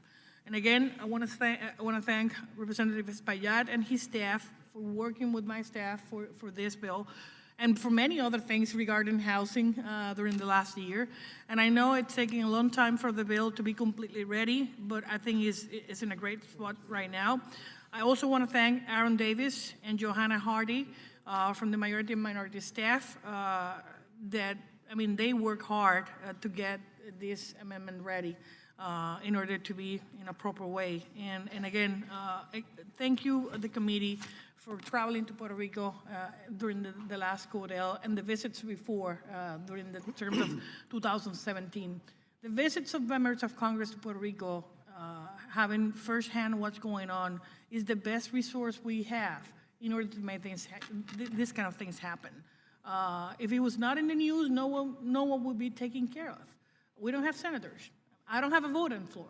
And again, I want to thank Representative Espaillat and his staff for working with my staff for this bill, and for many other things regarding housing during the last year. And I know it's taking a long time for the bill to be completely ready, but I think it's in a great spot right now. I also want to thank Aaron Davis and Johanna Hardy from the majority and minority staff they work hard to get this amendment ready in order to be in a proper way. And again, thank you, the committee, for traveling to Puerto Rico during the last CODEL and the visits before during the terms of 2017. The visits of members of Congress to Puerto Rico, having firsthand what's going on, is the best resource we have in order to make this kind of things happen. If it was not in the news, no one would be taken care of. We don't have senators. I don't have a vote on the floor.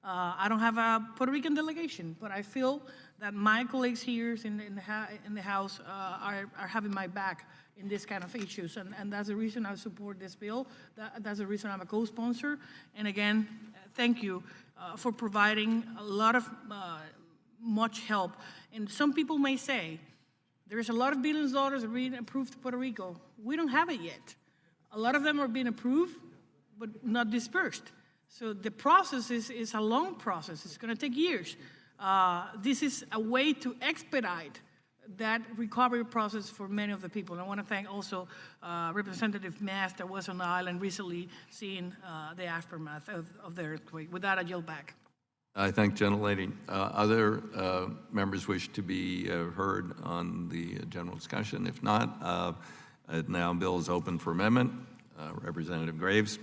I don't have a Puerto Rican delegation, but I feel that my colleagues here in the House are having my back in this kind of issues, and that's the reason I support this bill. That's the reason I'm a co-sponsor. And again, thank you for providing a lot of much help. And some people may say, there's a lot of billions of dollars being approved to Puerto Rico. We don't have it yet. A lot of them are being approved, but not dispersed. So the process is a long process. It's going to take years. This is a way to expedite that recovery process for many of the people. And I want to thank also Representative Mass that was on the island recently seeing the aftermath of the earthquake. With that, I yield back. I thank gentlelady. Other members wish to be heard on the general discussion? If not, now bill is open for amendment. Representative Graves.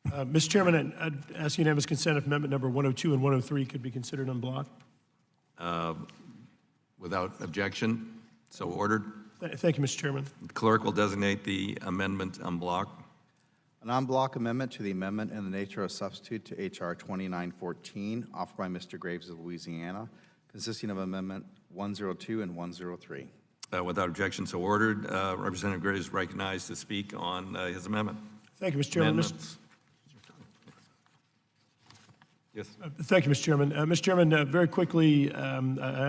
Mr. Chairman, I'd ask unanimous consent if amendment number 102 and 103 could be considered en bloc. Without objection, so ordered. Thank you, Mr. Chairman. The clerk will designate the amendment en bloc. An en bloc amendment to the amendment in the nature of substitute to H.R. 2914, offered by Mr. Graves of Louisiana, consisting of Amendment 102 and 103. Without objection, so ordered. Representative Graves is recognized to speak on his amendment. Thank you, Mr. Chairman. Amendments. Yes. Thank you, Mr. Chairman. Mr. Chairman, very quickly, I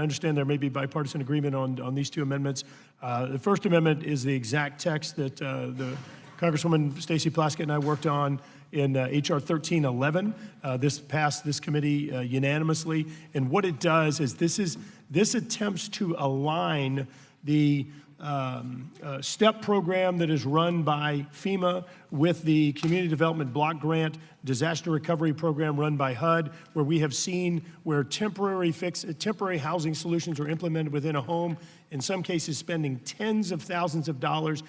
understand there may be bipartisan agreement on these two amendments. The first amendment is the exact text that the Congresswoman Stacey Plaskett and I worked on in H.R. 1311. This passed this committee unanimously. And what it does is this attempts to align the STEP program that is run by FEMA with the Community Development Block Grant Disaster Recovery Program run by HUD, where we have seen where temporary housing solutions are implemented within a home, in some cases spending tens of thousands of dollars,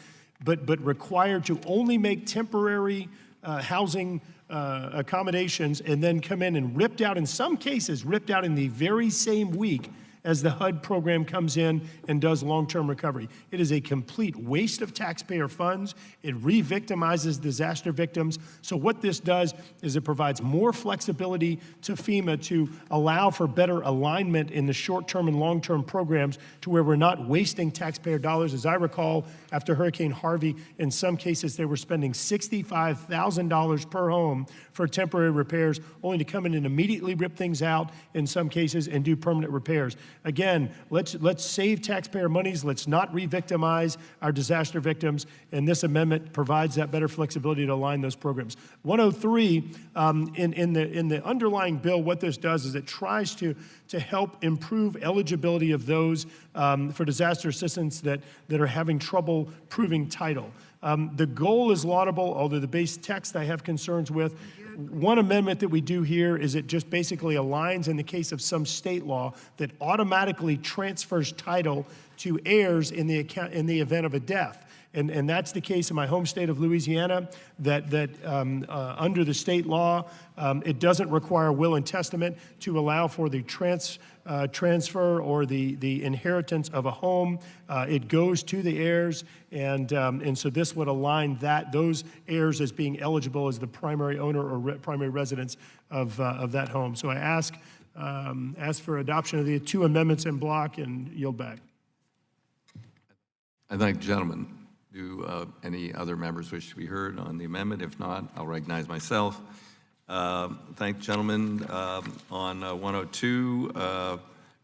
but required to only make temporary housing accommodations and then come in and in some cases, ripped out in the very same week as the HUD program comes in and does long-term recovery. It is a complete waste of taxpayer funds. It re-victimizes disaster victims. So what this does is it provides more flexibility to FEMA to allow for better alignment in the short-term and long-term programs to where we're not wasting taxpayer dollars. As I recall, after Hurricane Harvey, in some cases they were spending $65,000 per home for temporary repairs, only to come in and immediately rip things out in some cases and do permanent repairs. Again, let's save taxpayer monies. Let's not re-victimize our disaster victims. And this amendment provides that better flexibility to align those programs. 103, in the underlying bill, what this does is it tries to help improve eligibility of those for disaster assistance that are having trouble proving title. The goal is laudable, although the base text I have concerns with. One amendment that we do here is it just basically aligns in the case of some state law that automatically transfers title to heirs in the event of a death. And that's the case in my home state of Louisiana, that under the state law, it doesn't require will and testament to allow for the transfer or the inheritance of a home. It goes to the heirs, and so this would align those heirs as being eligible as the primary owner or primary residents of that home. So I ask for adoption of the two amendments in block and yield back. I thank the gentleman. Do any other members wish to be heard on the amendment? If not, I'll recognize myself. Thank the gentleman. On 102,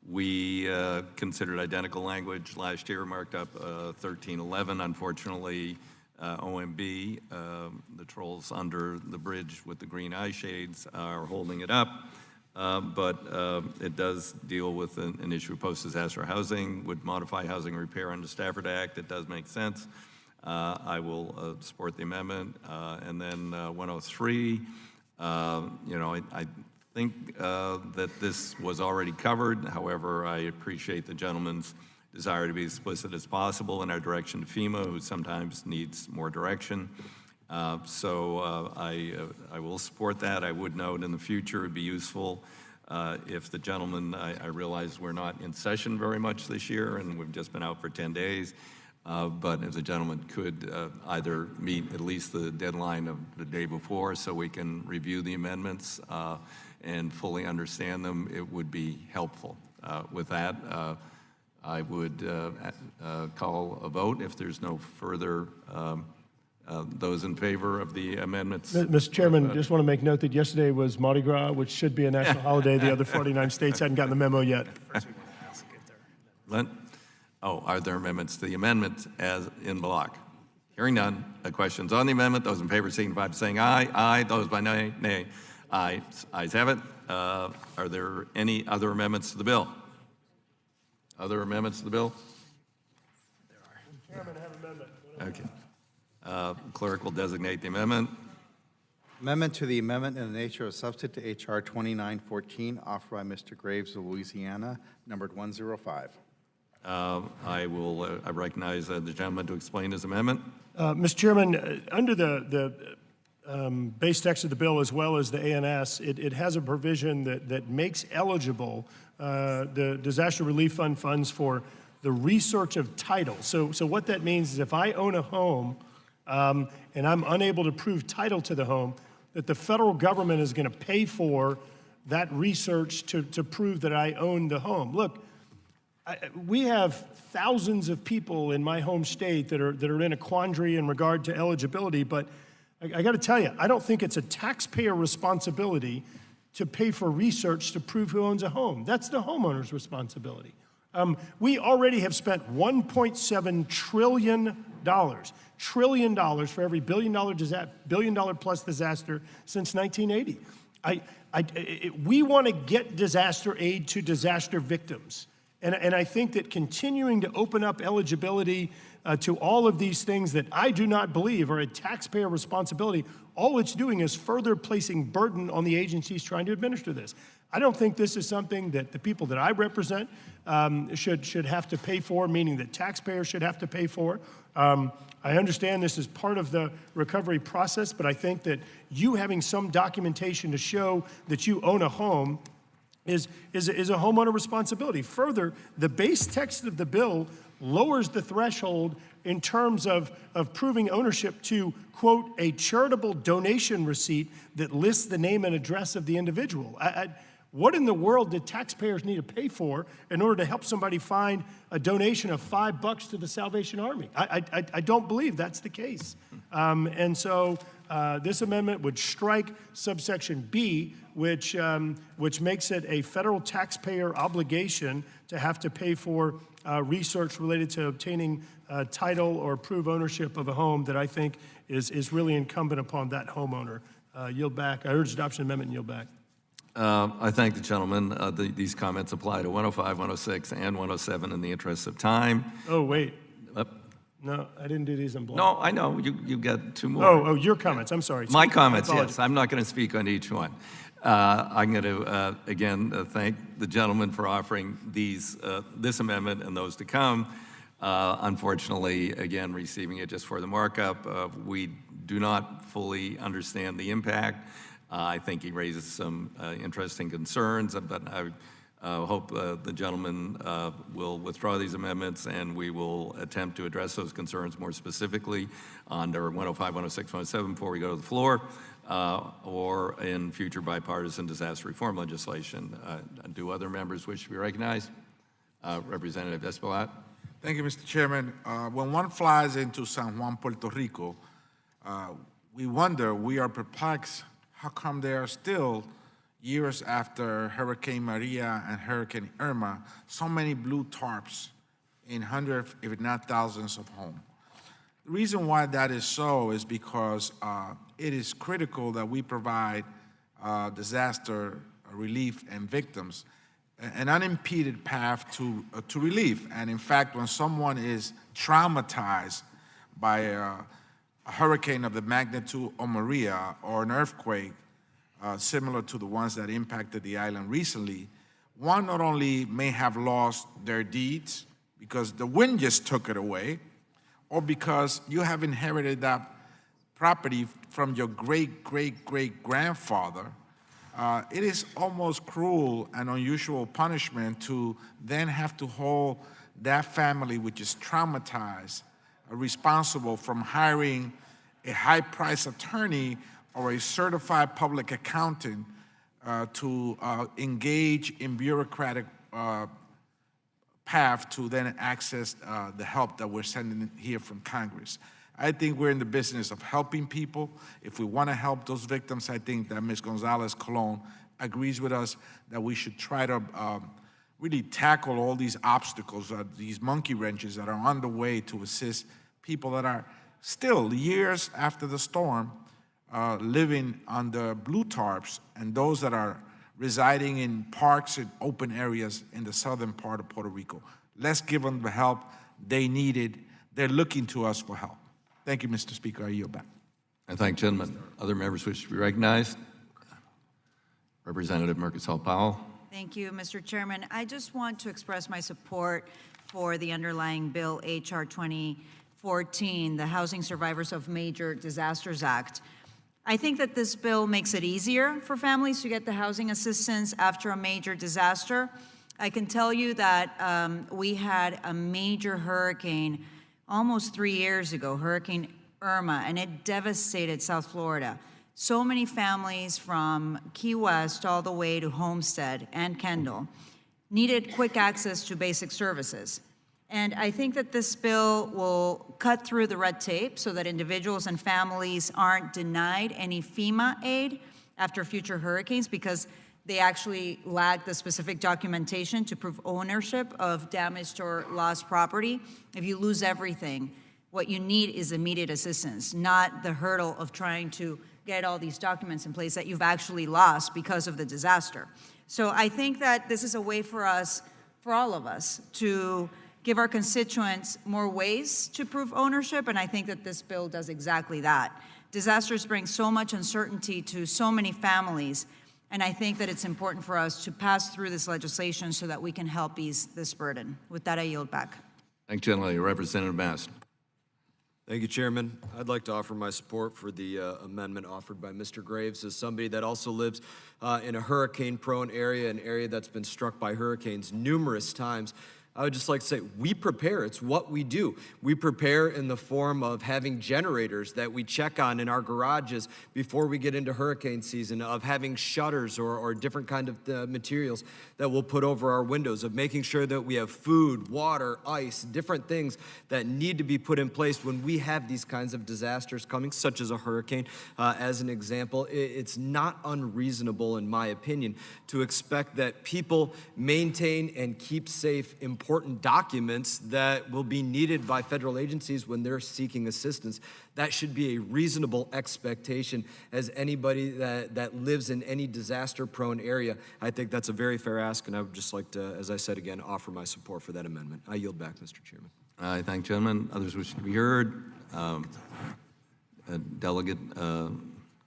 we considered identical language last year, marked up 1311. Unfortunately, OMB, the trolls under the bridge with the green eye shades, are holding it up. But it does deal with an issue of post-disaster housing, would modify housing repair under Stafford Act. It does make sense. I will support the amendment. And then 103, I think that this was already covered. However, I appreciate the gentleman's desire to be as explicit as possible in our direction to FEMA, who sometimes needs more direction. So I will support that. I would note in the future it'd be useful if the gentleman, I realize we're not in session very much this year and we've just been out for 10 days. But if the gentleman could either meet at least the deadline of the day before so we can review the amendments and fully understand them, it would be helpful. With that, I would call a vote if there's no further, those in favor of the amendments. Mr. Chairman, just want to make note that yesterday was Mardi Gras, which should be a national holiday. The other 49 states hadn't gotten the memo yet. Len? Oh, are there amendments to the amendment as in block? Hearing none. Questions on the amendment? Those in favor signify by saying aye. Aye. Those by nay, nay. Aye. Ayes have it. Are there any other amendments to the bill? Other amendments to the bill? Chairman, I have an amendment. Okay. Clerk will designate the amendment. Amendment to the amendment in the nature of substitute to H.R. 2914, offered by Mr. Graves of Louisiana, numbered 105. I recognize the gentleman to explain his amendment. Mr. Chairman, under the base text of the bill as well as the ANS, it has a provision that makes eligible the disaster relief fund funds for the research of title. So what that means is if I own a home and I'm unable to prove title to the home, that the federal government is going to pay for that research to prove that I own the home. Look, we have thousands of people in my home state that are in a quandary in regard to eligibility, but I got to tell you, I don't think it's a taxpayer responsibility to pay for research to prove who owns a home. That's the homeowner's responsibility. We already have spent $1.7 trillion for every billion dollar plus disaster since 1980. We want to get disaster aid to disaster victims. And I think that continuing to open up eligibility to all of these things that I do not believe are a taxpayer responsibility, all it's doing is further placing burden on the agencies trying to administer this. I don't think this is something that the people that I represent should have to pay for, meaning that taxpayers should have to pay for. I understand this is part of the recovery process, but I think that you having some documentation to show that you own a home is a homeowner responsibility. Further, the base text of the bill lowers the threshold in terms of proving ownership to, quote, a charitable donation receipt that lists the name and address of the individual. What in the world did taxpayers need to pay for in order to help somebody find a donation of $5 to the Salvation Army? I don't believe that's the case. And so this amendment would strike subsection B, which makes it a federal taxpayer obligation to have to pay for research related to obtaining title or prove ownership of a home that I think is really incumbent upon that homeowner. Yield back. I urge adoption of the amendment and yield back. I thank the gentleman. These comments apply to 105, 106, and 107 in the interest of time. Oh, wait. No, I didn't do these in block. No, I know. You got two more. Oh, your comments. I'm sorry. My comments, yes. I'm not going to speak on each one. I'm going to, again, thank the gentleman for offering this amendment and those to come. Unfortunately, again, receiving it just for the markup, we do not fully understand the impact. I think he raises some interesting concerns, but I hope the gentleman will withdraw these amendments, and we will attempt to address those concerns more specifically under 105, 106, 107 before we go to the floor, or in future bipartisan disaster reform legislation. Do other members wish to be recognized? Representative Espaillat. Thank you, Mr. Chairman. When one flies into San Juan, Puerto Rico, we are perplexed. How come there are still, years after Hurricane Maria and Hurricane Irma, so many blue tarps in hundreds, if not thousands, of homes? The reason why that is so is because it is critical that we provide disaster relief and victims an unimpeded path to relief. And in fact, when someone is traumatized by a hurricane of the magnitude of Maria or an earthquake similar to the ones that impacted the island recently, one not only may have lost their deeds because the wind just took it away, or because you have inherited that property from your great-great-great-grandfather. It is almost cruel and unusual punishment to then have to hold that family, which is traumatized, responsible from hiring a high-priced attorney or a certified public accountant to engage in bureaucratic path to then access the help that we're sending here from Congress. I think we're in the business of helping people. If we want to help those victims, I think that Ms. Gonzalez-Colon agrees with us that we should try to really tackle all these obstacles, these monkey wrenches that are on the way to assist people that are still, years after the storm, living under blue tarps, and those that are residing in parks and open areas in the southern part of Puerto Rico. Let's give them the help they needed. They're looking to us for help. Thank you, Mr. Speaker. I yield back. I thank gentlemen. Other members wish to be recognized. Representative Mercosal Powell. Thank you, Mr. Chairman. I just want to express my support for the underlying bill, H.R. 2014, the Housing Survivors of Major Disasters Act. I think that this bill makes it easier for families to get the housing assistance after a major disaster. I can tell you that we had a major hurricane almost 3 years ago, Hurricane Irma, and it devastated South Florida. So many families from Key West all the way to Homestead and Kendall needed quick access to basic services. And I think that this bill will cut through the red tape so that individuals and families aren't denied any FEMA aid after future hurricanes because they actually lack the specific documentation to prove ownership of damaged or lost property. If you lose everything, what you need is immediate assistance, not the hurdle of trying to get all these documents in place that you've actually lost because of the disaster. So I think that this is a way for us, for all of us, to give our constituents more ways to prove ownership, and I think that this bill does exactly that. Disasters bring so much uncertainty to so many families, and I think that it's important for us to pass through this legislation so that we can help ease this burden. With that, I yield back. Thank you, gentlemen. Representative Mast. Thank you, Chairman. I'd like to offer my support for the amendment offered by Mr. Graves. As somebody that also lives in a hurricane-prone area, an area that's been struck by hurricanes numerous times, I would just like to say, we prepare. It's what we do. We prepare in the form of having generators that we check on in our garages before we get into hurricane season, of having shutters or different kind of materials that we'll put over our windows, of making sure that we have food, water, ice, different things that need to be put in place when we have these kinds of disasters coming, such as a hurricane. As an example, it's not unreasonable, in my opinion, to expect that people maintain and keep safe important documents that will be needed by federal agencies when they're seeking assistance. That should be a reasonable expectation as anybody that lives in any disaster-prone area. I think that's a very fair ask, and I would just like to, as I said again, offer my support for that amendment. I yield back, Mr. Chairman. I thank gentlemen. Others wish to be heard. Delegate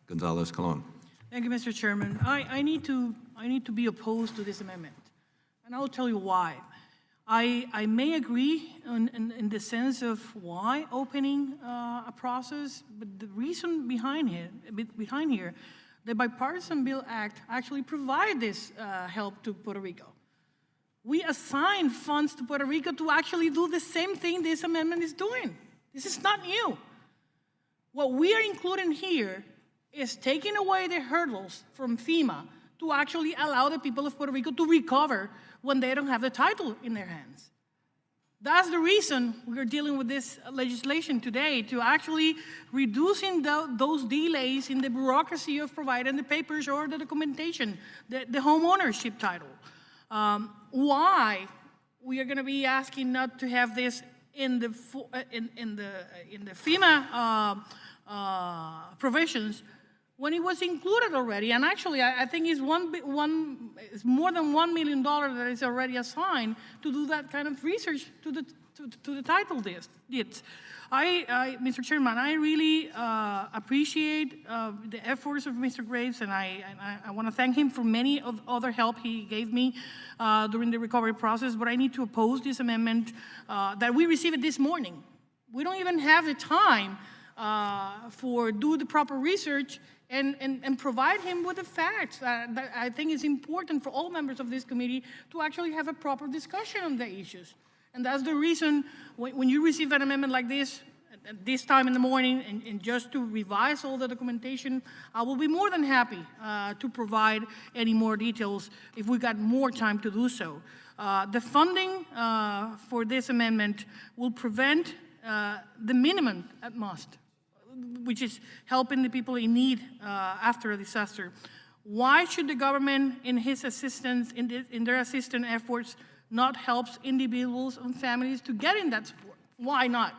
Gonzalez-Colon. Thank you, Mr. Chairman. I need to be opposed to this amendment, and I will tell you why. I may agree in the sense of why opening a process, but the reason behind here, the Bipartisan Bill Act actually provide this help to Puerto Rico. We assign funds to Puerto Rico to actually do the same thing this amendment is doing. This is not new. What we are including here is taking away the hurdles from FEMA to actually allow the people of Puerto Rico to recover when they don't have the title in their hands. That's the reason we're dealing with this legislation today, to actually reducing those delays in the bureaucracy of providing the papers or the documentation, the home ownership title. Why we are going to be asking not to have this in the FEMA provisions when it was included already, and actually I think it's more than $1 million that is already assigned to do that kind of research to the title deeds. Mr. Chairman, I really appreciate the efforts of Mr. Graves, and I want to thank him for many of other help he gave me during the recovery process, but I need to oppose this amendment that we received this morning. We don't even have the time for do the proper research and provide him with the facts. That I think is important for all members of this committee to actually have a proper discussion on the issues. And that's the reason when you receive an amendment like this, at this time in the morning and just to revise all the documentation, I will be more than happy to provide any more details if we got more time to do so. The funding for this amendment will prevent the minimum at most, which is helping the people in need after a disaster. Why should the government, in their assistance efforts, not help individuals and families to get in that support? Why not?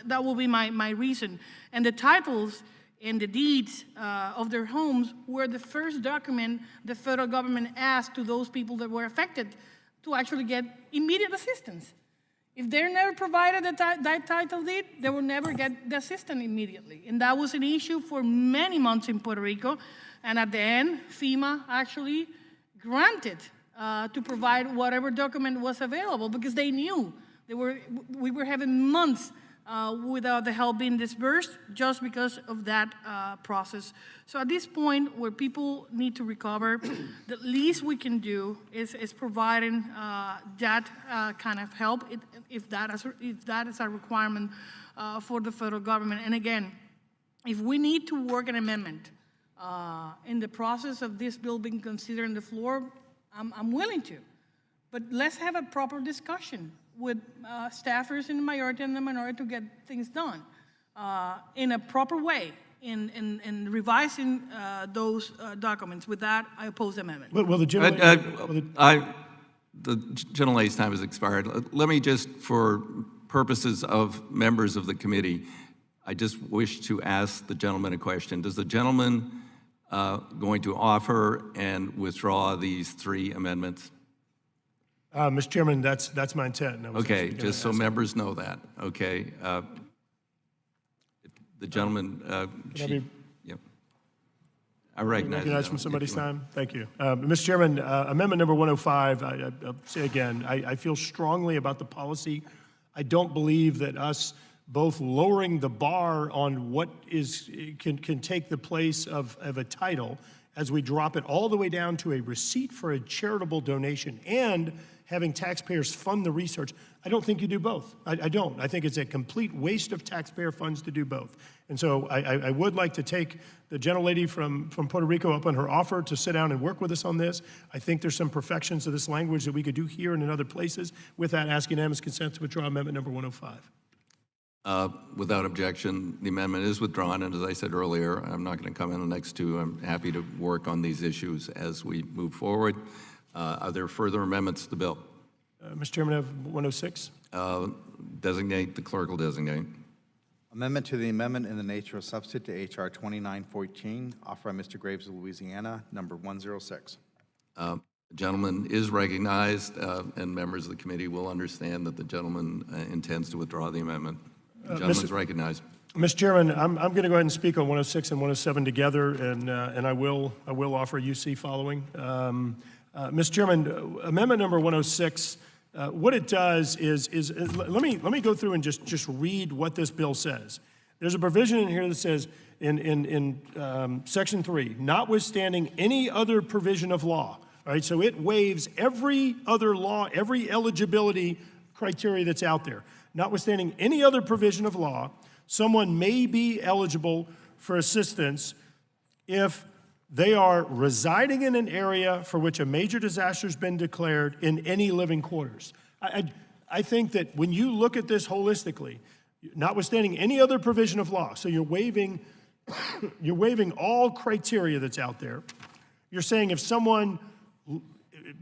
That will be my reason. And the titles and the deeds of their homes were the first document the federal government asked to those people that were affected to actually get immediate assistance. If they're never provided that title deed, they will never get the assistance immediately. And that was an issue for many months in Puerto Rico. And at the end, FEMA actually granted to provide whatever document was available because they knew we were having months without the help being disbursed just because of that process. So at this point where people need to recover, the least we can do is providing that kind of help if that is a requirement for the federal government. And again, if we need to work an amendment in the process of this bill being considered on the floor, I'm willing to. But let's have a proper discussion with staffers in the majority and the minority to get things done in a proper way in revising those documents. With that, I oppose the amendment. Well, the gentlelady's time has expired. Let me just, for purposes of members of the committee, I just wish to ask the gentleman a question. Does the gentleman going to offer and withdraw these three amendments? Mr. Chairman, that's my intent. Okay, just so members know that, okay? The gentleman, yep. I recognize from somebody's time. Thank you. Mr. Chairman, amendment number 105, I'll say again, I feel strongly about the policy. I don't believe that us both lowering the bar on what can take the place of a title as we drop it all the way down to a receipt for a charitable donation and having taxpayers fund the research. I don't think you do both. I don't. I think it's a complete waste of taxpayer funds to do both. And so I would like to take the gentlelady from Puerto Rico up on her offer to sit down and work with us on this. I think there's some perfections of this language that we could do here and in other places. With that, ask unanimous consent to withdraw amendment number 105. Without objection, the amendment is withdrawn, and as I said earlier, I'm not going to come in the next two. I'm happy to work on these issues as we move forward. Are there further amendments to the bill? Mr. Chairman, I have 106. Designate, the clerk will designate. Amendment to the amendment in the nature of substitute to H.R. 2914, offered by Mr. Graves of Louisiana, number 106. The gentleman is recognized, and members of the committee will understand that the gentleman intends to withdraw the amendment. The gentleman's recognized. Mr. Chairman, I'm going to go ahead and speak on 106 and 107 together, and I will offer UC following. Mr. Chairman, amendment number 106, what it does is let me go through and just read what this bill says. There's a provision in here that says in section 3, notwithstanding any other provision of law. All right, so it waives every other law, every eligibility criteria that's out there. Notwithstanding any other provision of law, someone may be eligible for assistance if they are residing in an area for which a major disaster has been declared in any living quarters. I think that when you look at this holistically, notwithstanding any other provision of law, so you're waiving all criteria that's out there. You're saying if someone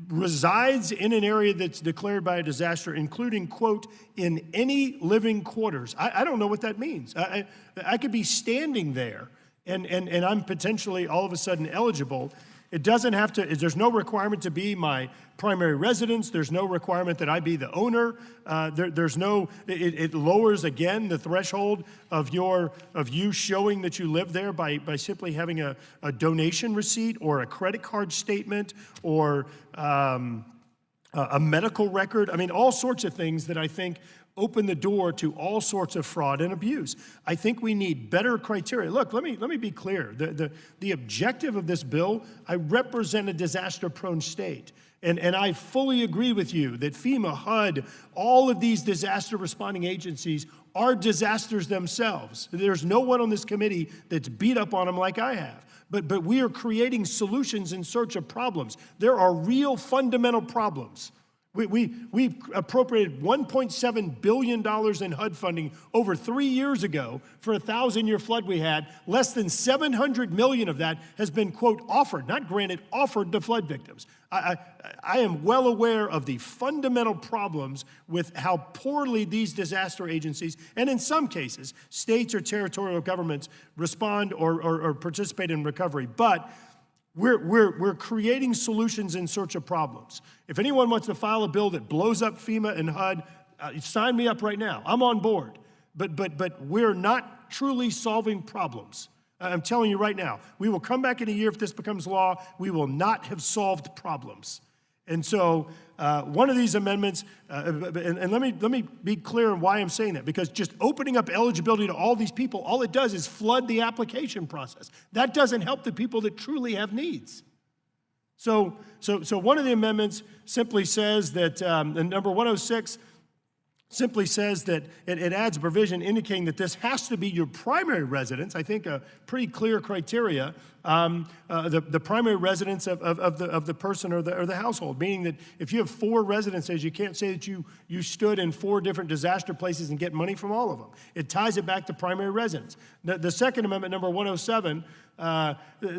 resides in an area that's declared by a disaster, including, quote, in any living quarters. I don't know what that means. I could be standing there and I'm potentially all of a sudden eligible. It doesn't have to, there's no requirement to be my primary residence. There's no requirement that I be the owner. There's no, it lowers again the threshold of you showing that you live there by simply having a donation receipt or a credit card statement or a medical record. I mean, all sorts of things that I think open the door to all sorts of fraud and abuse. I think we need better criteria. Look, let me be clear. The objective of this bill, I represent a disaster-prone state. And I fully agree with you that FEMA, HUD, all of these disaster responding agencies are disasters themselves. There's no one on this committee that's beat up on them like I have. But we are creating solutions in search of problems. There are real fundamental problems. We appropriated $1.7 billion in HUD funding over 3 years ago for a 1,000-year flood we had. Less than $700 million of that has been, quote, offered, not granted, offered to flood victims. I am well aware of the fundamental problems with how poorly these disaster agencies, and in some cases, states or territorial governments respond or participate in recovery. But we're creating solutions in search of problems. If anyone wants to file a bill that blows up FEMA and HUD, sign me up right now. I'm on board. But we're not truly solving problems. I'm telling you right now, we will come back in a year if this becomes law. We will not have solved problems. And so one of these amendments, and let me be clear on why I'm saying that, because just opening up eligibility to all these people, all it does is flood the application process. That doesn't help the people that truly have needs. So one of the amendments simply says that, number 106 simply says that it adds a provision indicating that this has to be your primary residence. I think a pretty clear criteria. The primary residence of the person or the household, meaning that if you have 4 residences, you can't say that you stood in 4 different disaster places and get money from all of them. It ties it back to primary residence. The Second Amendment, number 107,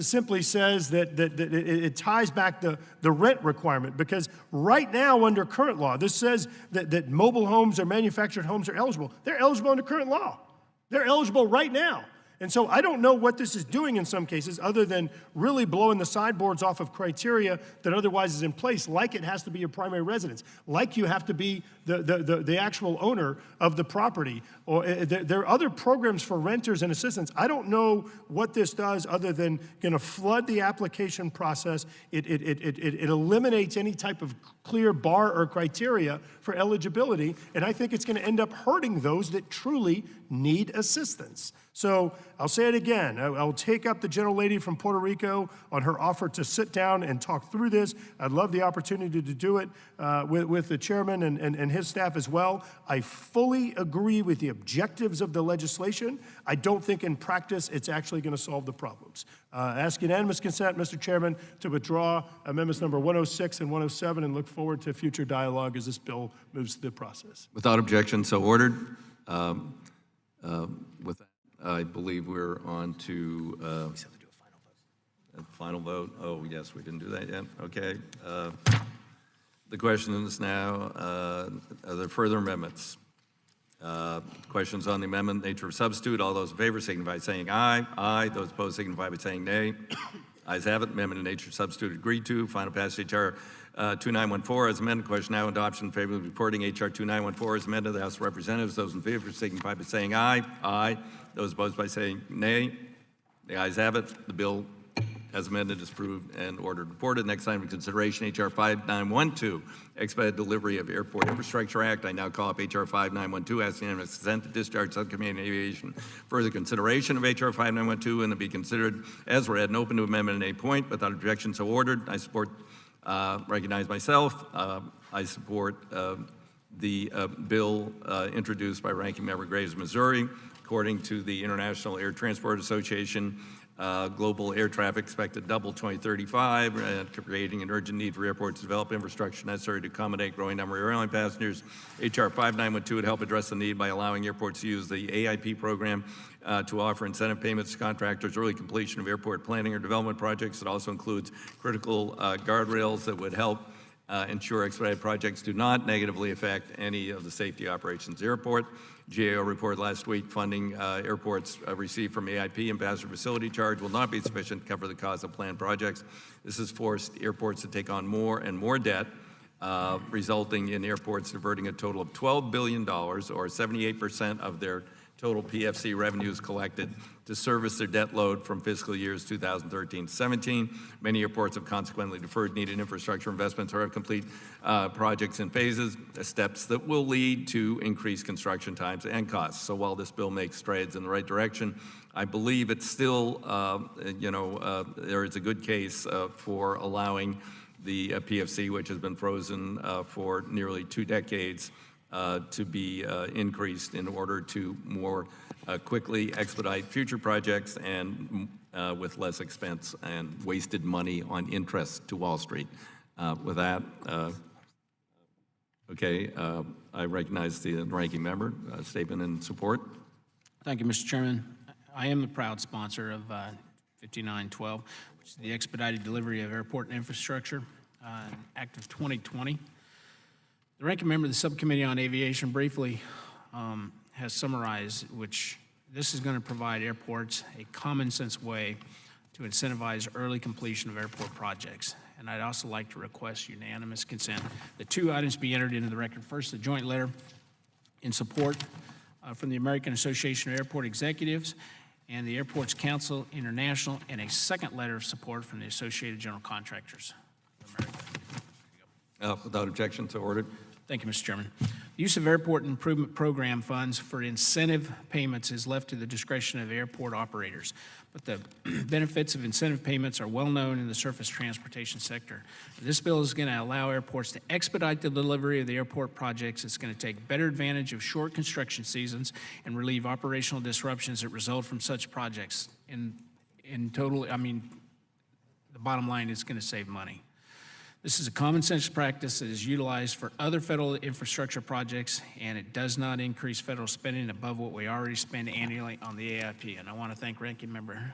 simply says that it ties back the rent requirement, because right now under current law, this says that mobile homes or manufactured homes are eligible. They're eligible under current law. They're eligible right now. And so I don't know what this is doing in some cases other than really blowing the sideboards off of criteria that otherwise is in place, like it has to be your primary residence, like you have to be the actual owner of the property. Or there are other programs for renters and assistants. I don't know what this does other than going to flood the application process. It eliminates any type of clear bar or criteria for eligibility, and I think it's going to end up hurting those that truly need assistance. So I'll say it again. I'll take up the gentlelady from Puerto Rico on her offer to sit down and talk through this. I'd love the opportunity to do it with the chairman and his staff as well. I fully agree with the objectives of the legislation. I don't think in practice it's actually going to solve the problems. Ask unanimous consent, Mr. Chairman, to withdraw amendments number 106 and 107 and look forward to future dialogue as this bill moves through the process. Without objection, so ordered. With that, I believe we're on to a final vote. Oh, yes, we didn't do that yet. Okay. The question is now, are there further amendments? Questions on the amendment, nature of substitute. All those in favor signify by saying aye. Aye. Those opposed signify by saying nay. Ayes have it. Amendment in nature of substitute agreed to. Final passage, HR 2914 as amended. Question now, adoption in favor of reporting HR 2914 as amended. The House of Representatives. Those in favor signify by saying aye. Aye. Those opposed by saying nay. The ayes have it. The bill as amended is approved and ordered reported. Next item of consideration, HR 5912, Expedited Delivery of Airport Infrastructure Act. I now call up HR 5912, asking unanimous consent to discharge Subcommittee on Aviation. Further consideration of HR 5912 and to be considered as read and open to amendment at any point without objection, so ordered. I support, recognize myself. I support the bill introduced by Ranking Member Graves, Missouri. According to the International Air Transport Association, global air traffic expected to double 2035, creating an urgent need for airports to develop infrastructure necessary to accommodate growing number of airline passengers. HR 5912 would help address the need by allowing airports to use the AIP program to offer incentive payments to contractors, early completion of airport planning or development projects. It also includes critical guardrails that would help ensure expedited projects do not negatively affect any of the safety operations of the airport. GAO reported last week funding airports received from AIP and passenger facility charge will not be sufficient to cover the cost of planned projects. This has forced airports to take on more and more debt, resulting in airports diverting a total of $12 billion or 78% of their total PFC revenues collected to service their debt load from fiscal years 2013 to 17. Many airports have consequently deferred needed infrastructure investments or have complete projects in phases, steps that will lead to increased construction times and costs. So while this bill makes strides in the right direction, I believe it's still, there is a good case for allowing the PFC, which has been frozen for nearly 2 decades, to be increased in order to more quickly expedite future projects and with less expense and wasted money on interest to Wall Street. With that, I recognize the ranking member. Statement in support. Thank you, Mr. Chairman. I am the proud sponsor of 5912, which is the expedited delivery of airport infrastructure, Act of 2020. The ranking member of the Subcommittee on Aviation briefly has summarized, which this is going to provide airports a common sense way to incentivize early completion of airport projects. And I'd also like to request unanimous consent that 2 items be entered into the record. First, a joint letter in support from the American Association of Airport Executives and the Airports Council International, and a second letter of support from the Associated General Contractors of America. Without objection, so ordered. Thank you, Mr. Chairman. The use of airport improvement program funds for incentive payments is left to the discretion of airport operators, but the benefits of incentive payments are well known in the surface transportation sector. This bill is going to allow airports to expedite the delivery of the airport projects. It's going to take better advantage of short construction seasons and relieve operational disruptions that result from such projects. In total, I mean, the bottom line is going to save money. This is a common sense practice that is utilized for other federal infrastructure projects, and it does not increase federal spending above what we already spend annually on the AIP. And I want to thank Ranking Member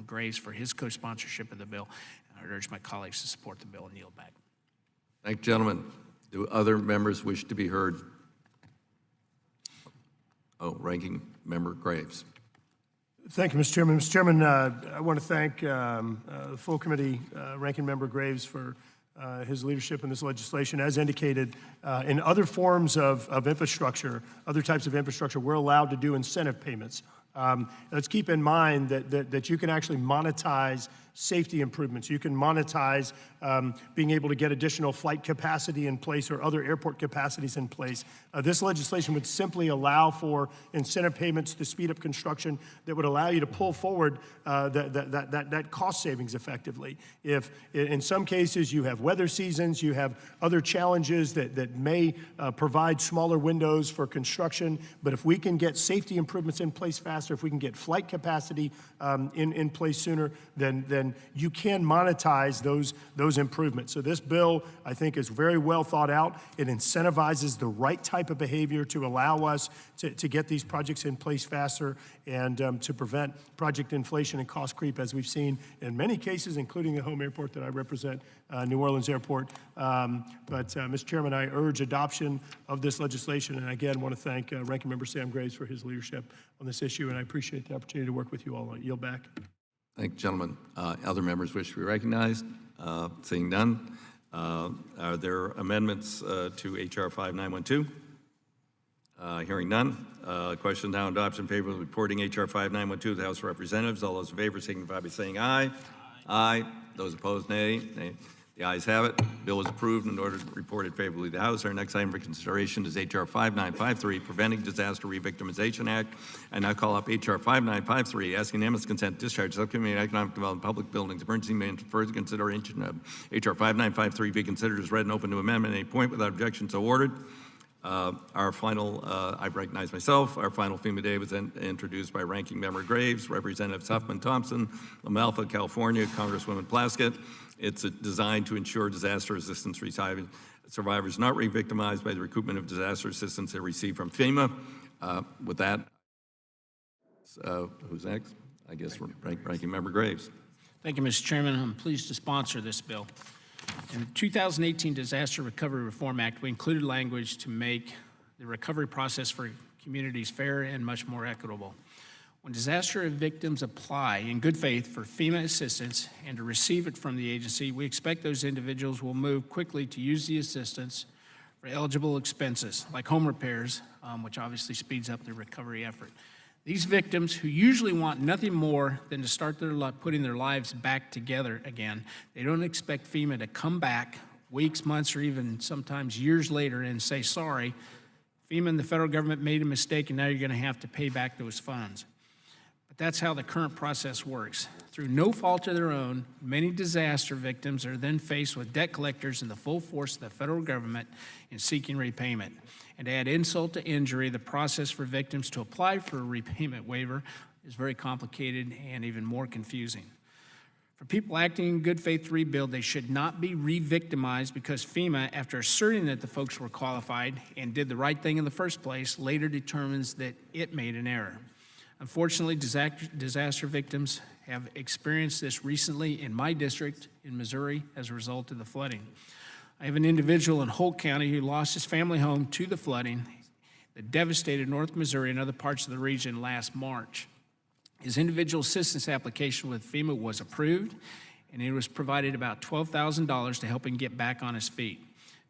Graves for his co-sponsorship of the bill. And I urge my colleagues to support the bill and yield back. Thank you, gentlemen. Do other members wish to be heard? Oh, Ranking Member Graves. Thank you, Mr. Chairman. Mr. Chairman, I want to thank the full committee, Ranking Member Graves, for his leadership in this legislation. As indicated, in other forms of infrastructure, other types of infrastructure, we're allowed to do incentive payments. Let's keep in mind that you can actually monetize safety improvements. You can monetize being able to get additional flight capacity in place or other airport capacities in place. This legislation would simply allow for incentive payments to speed up construction that would allow you to pull forward that cost savings effectively. If in some cases you have weather seasons, you have other challenges that may provide smaller windows for construction, but if we can get safety improvements in place faster, if we can get flight capacity in place sooner, then you can monetize those improvements. So this bill, I think, is very well thought out. It incentivizes the right type of behavior to allow us to get these projects in place faster and to prevent project inflation and cost creep, as we've seen in many cases, including the home airport that I represent, New Orleans Airport. Mr. Chairman, I urge adoption of this legislation, and again, want to thank Ranking Member Sam Graves for his leadership on this issue, and I appreciate the opportunity to work with you all. I yield back. Thank you, gentlemen. Other members wish to be recognized? Seeing none. Are there amendments to H.R. 5912? Hearing none. Question now on adoption in favor of reporting H.R. 5912 to the House of Representatives. All those in favor signify by saying aye. Aye. Those opposed, nay. Nay. The ayes have it. Bill is approved and ordered reported favorably to the House. Our next item for consideration is H.R. 5953, Preventing Disaster Revictimization Act. I now call up H.R. 5953, asking unanimous consent to discharge Subcommittee on Economic Development, Public Buildings, Emergency Management, further consideration of H.R. 5953 be considered as read and open to amendment at any point without objection, so ordered. Our final, I recognize myself, our final FEMA day was introduced by Ranking Member Graves, Representatives Huffman Thompson, Lamalfa, California, Congresswoman Plaskett. It's designed to ensure disaster assistance survivors not re-victimized by the recoupment of disaster assistance they receive from FEMA. With that, who's next? I guess Ranking Member Graves. Thank you, Mr. Chairman. I'm pleased to sponsor this bill. In the 2018 Disaster Recovery Reform Act, we included language to make the recovery process for communities fair and much more equitable. When disaster victims apply in good faith for FEMA assistance and to receive it from the agency, we expect those individuals will move quickly to use the assistance for eligible expenses like home repairs, which obviously speeds up the recovery effort. These victims, who usually want nothing more than to start putting their lives back together again, they don't expect FEMA to come back weeks, months, or even sometimes years later and say, sorry, FEMA and the federal government made a mistake and now you're going to have to pay back those funds. But that's how the current process works. Through no fault of their own, many disaster victims are then faced with debt collectors and the full force of the federal government in seeking repayment. And to add insult to injury, the process for victims to apply for a repayment waiver is very complicated and even more confusing. For people acting in good faith to rebuild, they should not be re-victimized because FEMA, after asserting that the folks were qualified and did the right thing in the first place, later determines that it made an error. Unfortunately, disaster victims have experienced this recently in my district in Missouri as a result of the flooding. I have an individual in Holt County who lost his family home to the flooding that devastated North Missouri and other parts of the region last March. His individual assistance application with FEMA was approved, and he was provided about $12,000 to help him get back on his feet.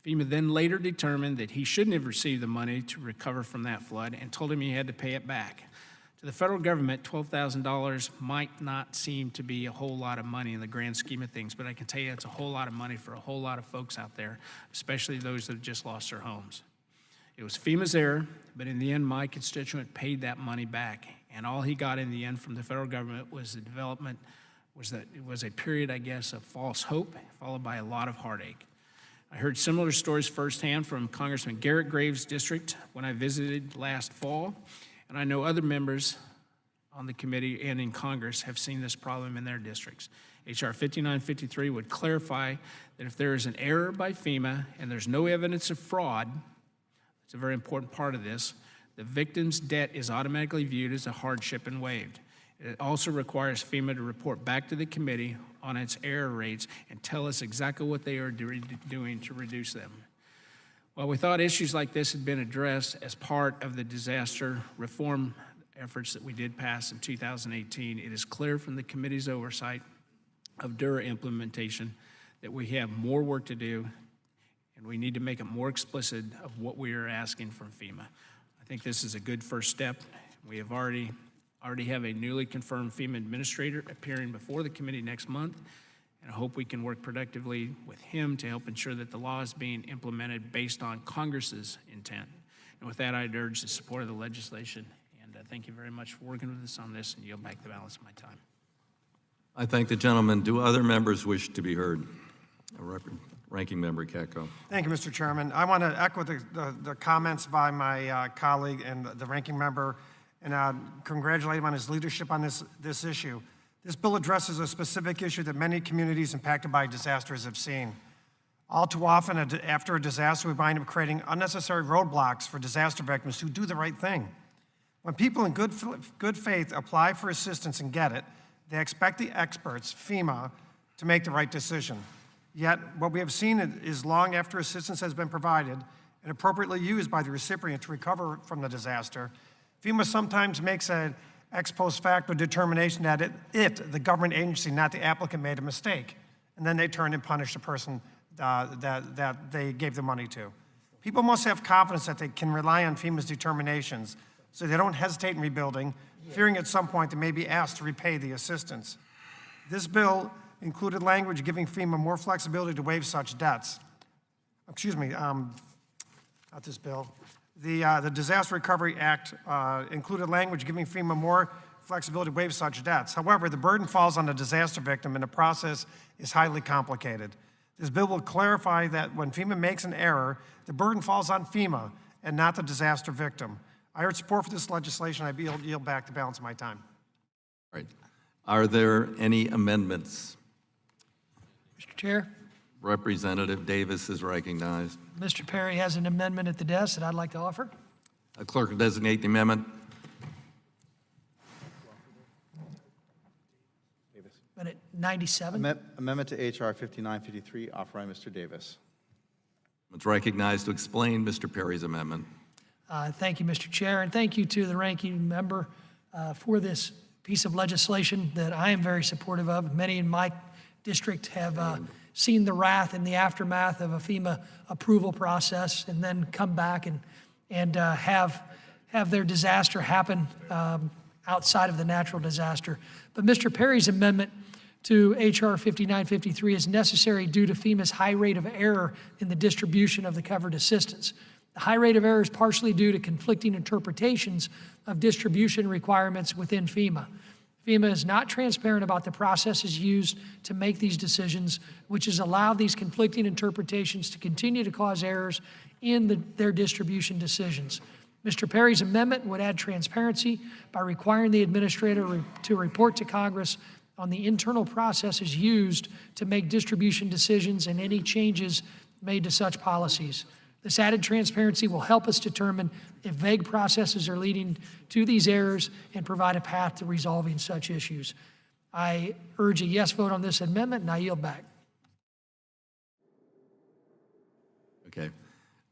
FEMA then later determined that he shouldn't have received the money to recover from that flood and told him he had to pay it back. To the federal government, $12,000 might not seem to be a whole lot of money in the grand scheme of things, but I can tell you it's a whole lot of money for a whole lot of folks out there, especially those that have just lost their homes. It was FEMA's error, but in the end, my constituent paid that money back, and all he got in the end from the federal government was the development, it was a period, I guess, of false hope, followed by a lot of heartache. I heard similar stories firsthand from Congressman Garrett Graves' district when I visited last fall, and I know other members on the committee and in Congress have seen this problem in their districts. H.R. 5953 would clarify that if there is an error by FEMA and there's no evidence of fraud, it's a very important part of this, the victim's debt is automatically viewed as a hardship and waived. It also requires FEMA to report back to the committee on its error rates and tell us exactly what they are doing to reduce them. While we thought issues like this had been addressed as part of the disaster reform efforts that we did pass in 2018, it is clear from the committee's oversight of DURA implementation that we have more work to do, and we need to make it more explicit of what we are asking from FEMA. I think this is a good first step. We have already have a newly confirmed FEMA administrator appearing before the committee next month, and I hope we can work productively with him to help ensure that the law is being implemented based on Congress's intent. And with that, I'd urge the support of the legislation. And thank you very much for working with us on this, and yield back the balance of my time. I thank the gentleman. Do other members wish to be heard? Ranking Member Katko. Thank you, Mr. Chairman. I want to echo the comments by my colleague and the ranking member and congratulate him on his leadership on this issue. This bill addresses a specific issue that many communities impacted by disasters have seen. All too often, after a disaster, we wind up creating unnecessary roadblocks for disaster victims who do the right thing. When people in good faith apply for assistance and get it, they expect the experts, FEMA, to make the right decision. Yet, what we have seen is long after assistance has been provided and appropriately used by the recipient to recover from the disaster, FEMA sometimes makes an ex post facto determination that the government agency, not the applicant, made a mistake. And then they turn and punish the person that they gave the money to. People must have confidence that they can rely on FEMA's determinations so they don't hesitate in rebuilding, fearing at some point they may be asked to repay the assistance. This bill included language giving FEMA more flexibility to waive such debts. Excuse me, not this bill. The Disaster Recovery Act included language giving FEMA more flexibility to waive such debts. However, the burden falls on the disaster victim and the process is highly complicated. This bill will clarify that when FEMA makes an error, the burden falls on FEMA and not the disaster victim. I urge support for this legislation. I yield back the balance of my time. All right. Are there any amendments? Mr. Chair, Representative Davis is recognized. Mr. Perry has an amendment at the desk that I'd like to offer. Clerk will designate the amendment. Amendment 97. Amendment to H.R. 5953, offered by Mr. Davis. It's recognized to explain Mr. Perry's amendment. Thank you, Mr. Chair, and thank you to the ranking member for this piece of legislation that I am very supportive of. Many in my district have seen the wrath and the aftermath of a FEMA approval process and then come back and have their disaster happen outside of the natural disaster. But Mr. Perry's amendment to H.R. 5953 is necessary due to FEMA's high rate of error in the distribution of the covered assistance. The high rate of error is partially due to conflicting interpretations of distribution requirements within FEMA. FEMA is not transparent about the processes used to make these decisions, which has allowed these conflicting interpretations to continue to cause errors in their distribution decisions. Mr. Perry's amendment would add transparency by requiring the administrator to report to Congress on the internal processes used to make distribution decisions and any changes made to such policies. This added transparency will help us determine if vague processes are leading to these errors and provide a path to resolving such issues. I urge a yes vote on this amendment, and I yield back. Okay.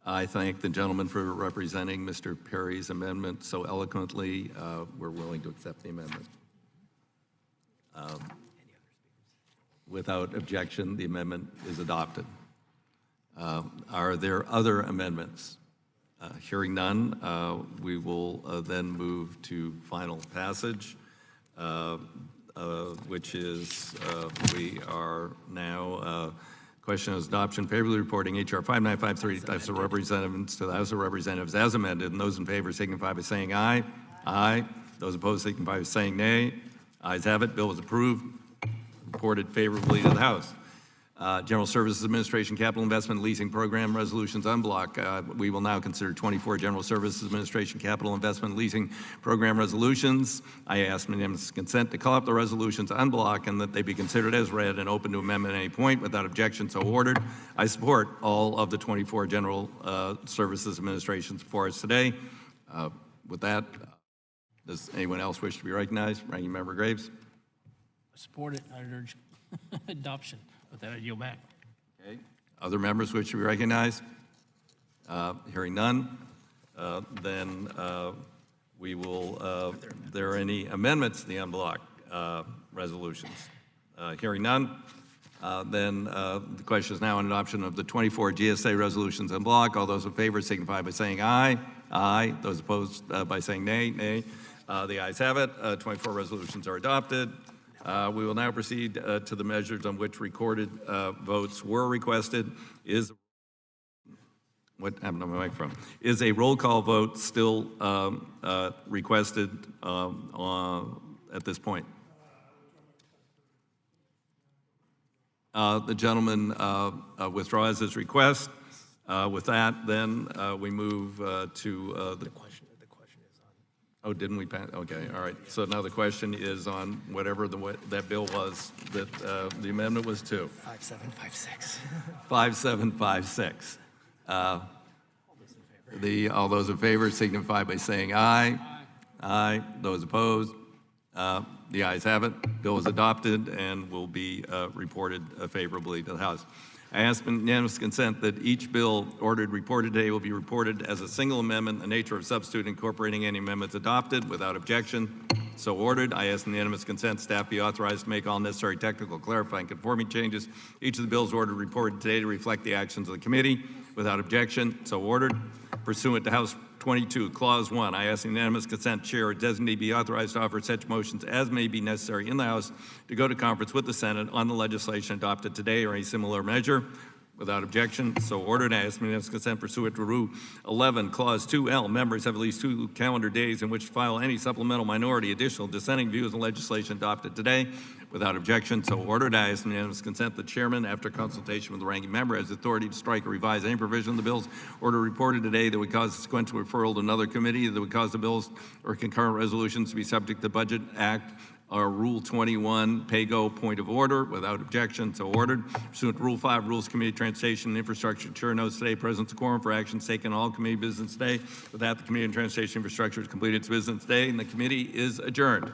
I thank the gentleman for representing Mr. Perry's amendment so eloquently. We're willing to accept the amendment. Without objection, the amendment is adopted. Are there other amendments? Hearing none, we will then move to final passage, which is we are now question is adoption favorably reporting H.R. 5953 to the House of Representatives as amended, and those in favor signify by saying aye. Aye. Those opposed signify by saying nay. Ayes have it. Bill is approved. Reported favorably to the House. General Services Administration Capital Investment Leasing Program Resolutions en bloc. We will now consider 24 General Services Administration Capital Investment Leasing Program Resolutions. I ask unanimous consent to call up the resolutions en bloc and that they be considered as read and open to amendment at any point without objection, so ordered. I support all of the 24 General Services Administrations before us today. With that, does anyone else wish to be recognized? Ranking Member Graves. Support it. I urge adoption. With that, I yield back. Okay. Other members wish to be recognized? Hearing none, then we will, there are any amendments to the en bloc resolutions? Hearing none, then the question is now on adoption of the 24 GSA resolutions en bloc. All those in favor signify by saying aye. Aye. Those opposed by saying nay. Nay. The ayes have it. 24 resolutions are adopted. We will now proceed to the measures on which recorded votes were requested. What happened to my microphone? Is a roll call vote still requested at this point? The gentleman withdraws his request. With that, then we move to the question. Oh, didn't we pass? Okay, all right. So now the question is on whatever that bill was that the amendment was to. 5756. 5756. All those in favor signify by saying aye. Aye. Those opposed? The ayes have it. Bill is adopted and will be reported favorably to the House. I ask unanimous consent that each bill reported today will be reported as a single amendment, the nature of substitute incorporating any amendments adopted without objection. So ordered. I ask unanimous consent staff be authorized to make all necessary technical, clarifying, conforming changes. Each of the bills reported today to reflect the actions of the committee without objection. So ordered. Pursuant to House 22, Clause 1, I ask unanimous consent Chair or designee be authorized to offer such motions as may be necessary in the House to go to conference with the Senate on the legislation adopted today or any similar measure. Without objection, so ordered. I ask unanimous consent pursuant to Rule 11, Clause 2L. Members have at least 2 calendar days in which to file any supplemental, minority, additional, dissenting views on legislation adopted today. Without objection, so ordered. I ask unanimous consent the chairman, after consultation with the ranking member, has authority to strike or revise any provision of the bills order reported today that would cause sequential referral to another committee, that would cause the bills or concurrent resolutions to be subject to Budget Act or Rule 21, pay-go point of order. Without objection, so ordered. Pursuant to Rule 5, Rules Committee, Transportation and Infrastructure, Chair notes today presence quorum for actions taken on all committee business today. With that, the Committee on Transportation and Infrastructure has completed its business today, and the committee is adjourned.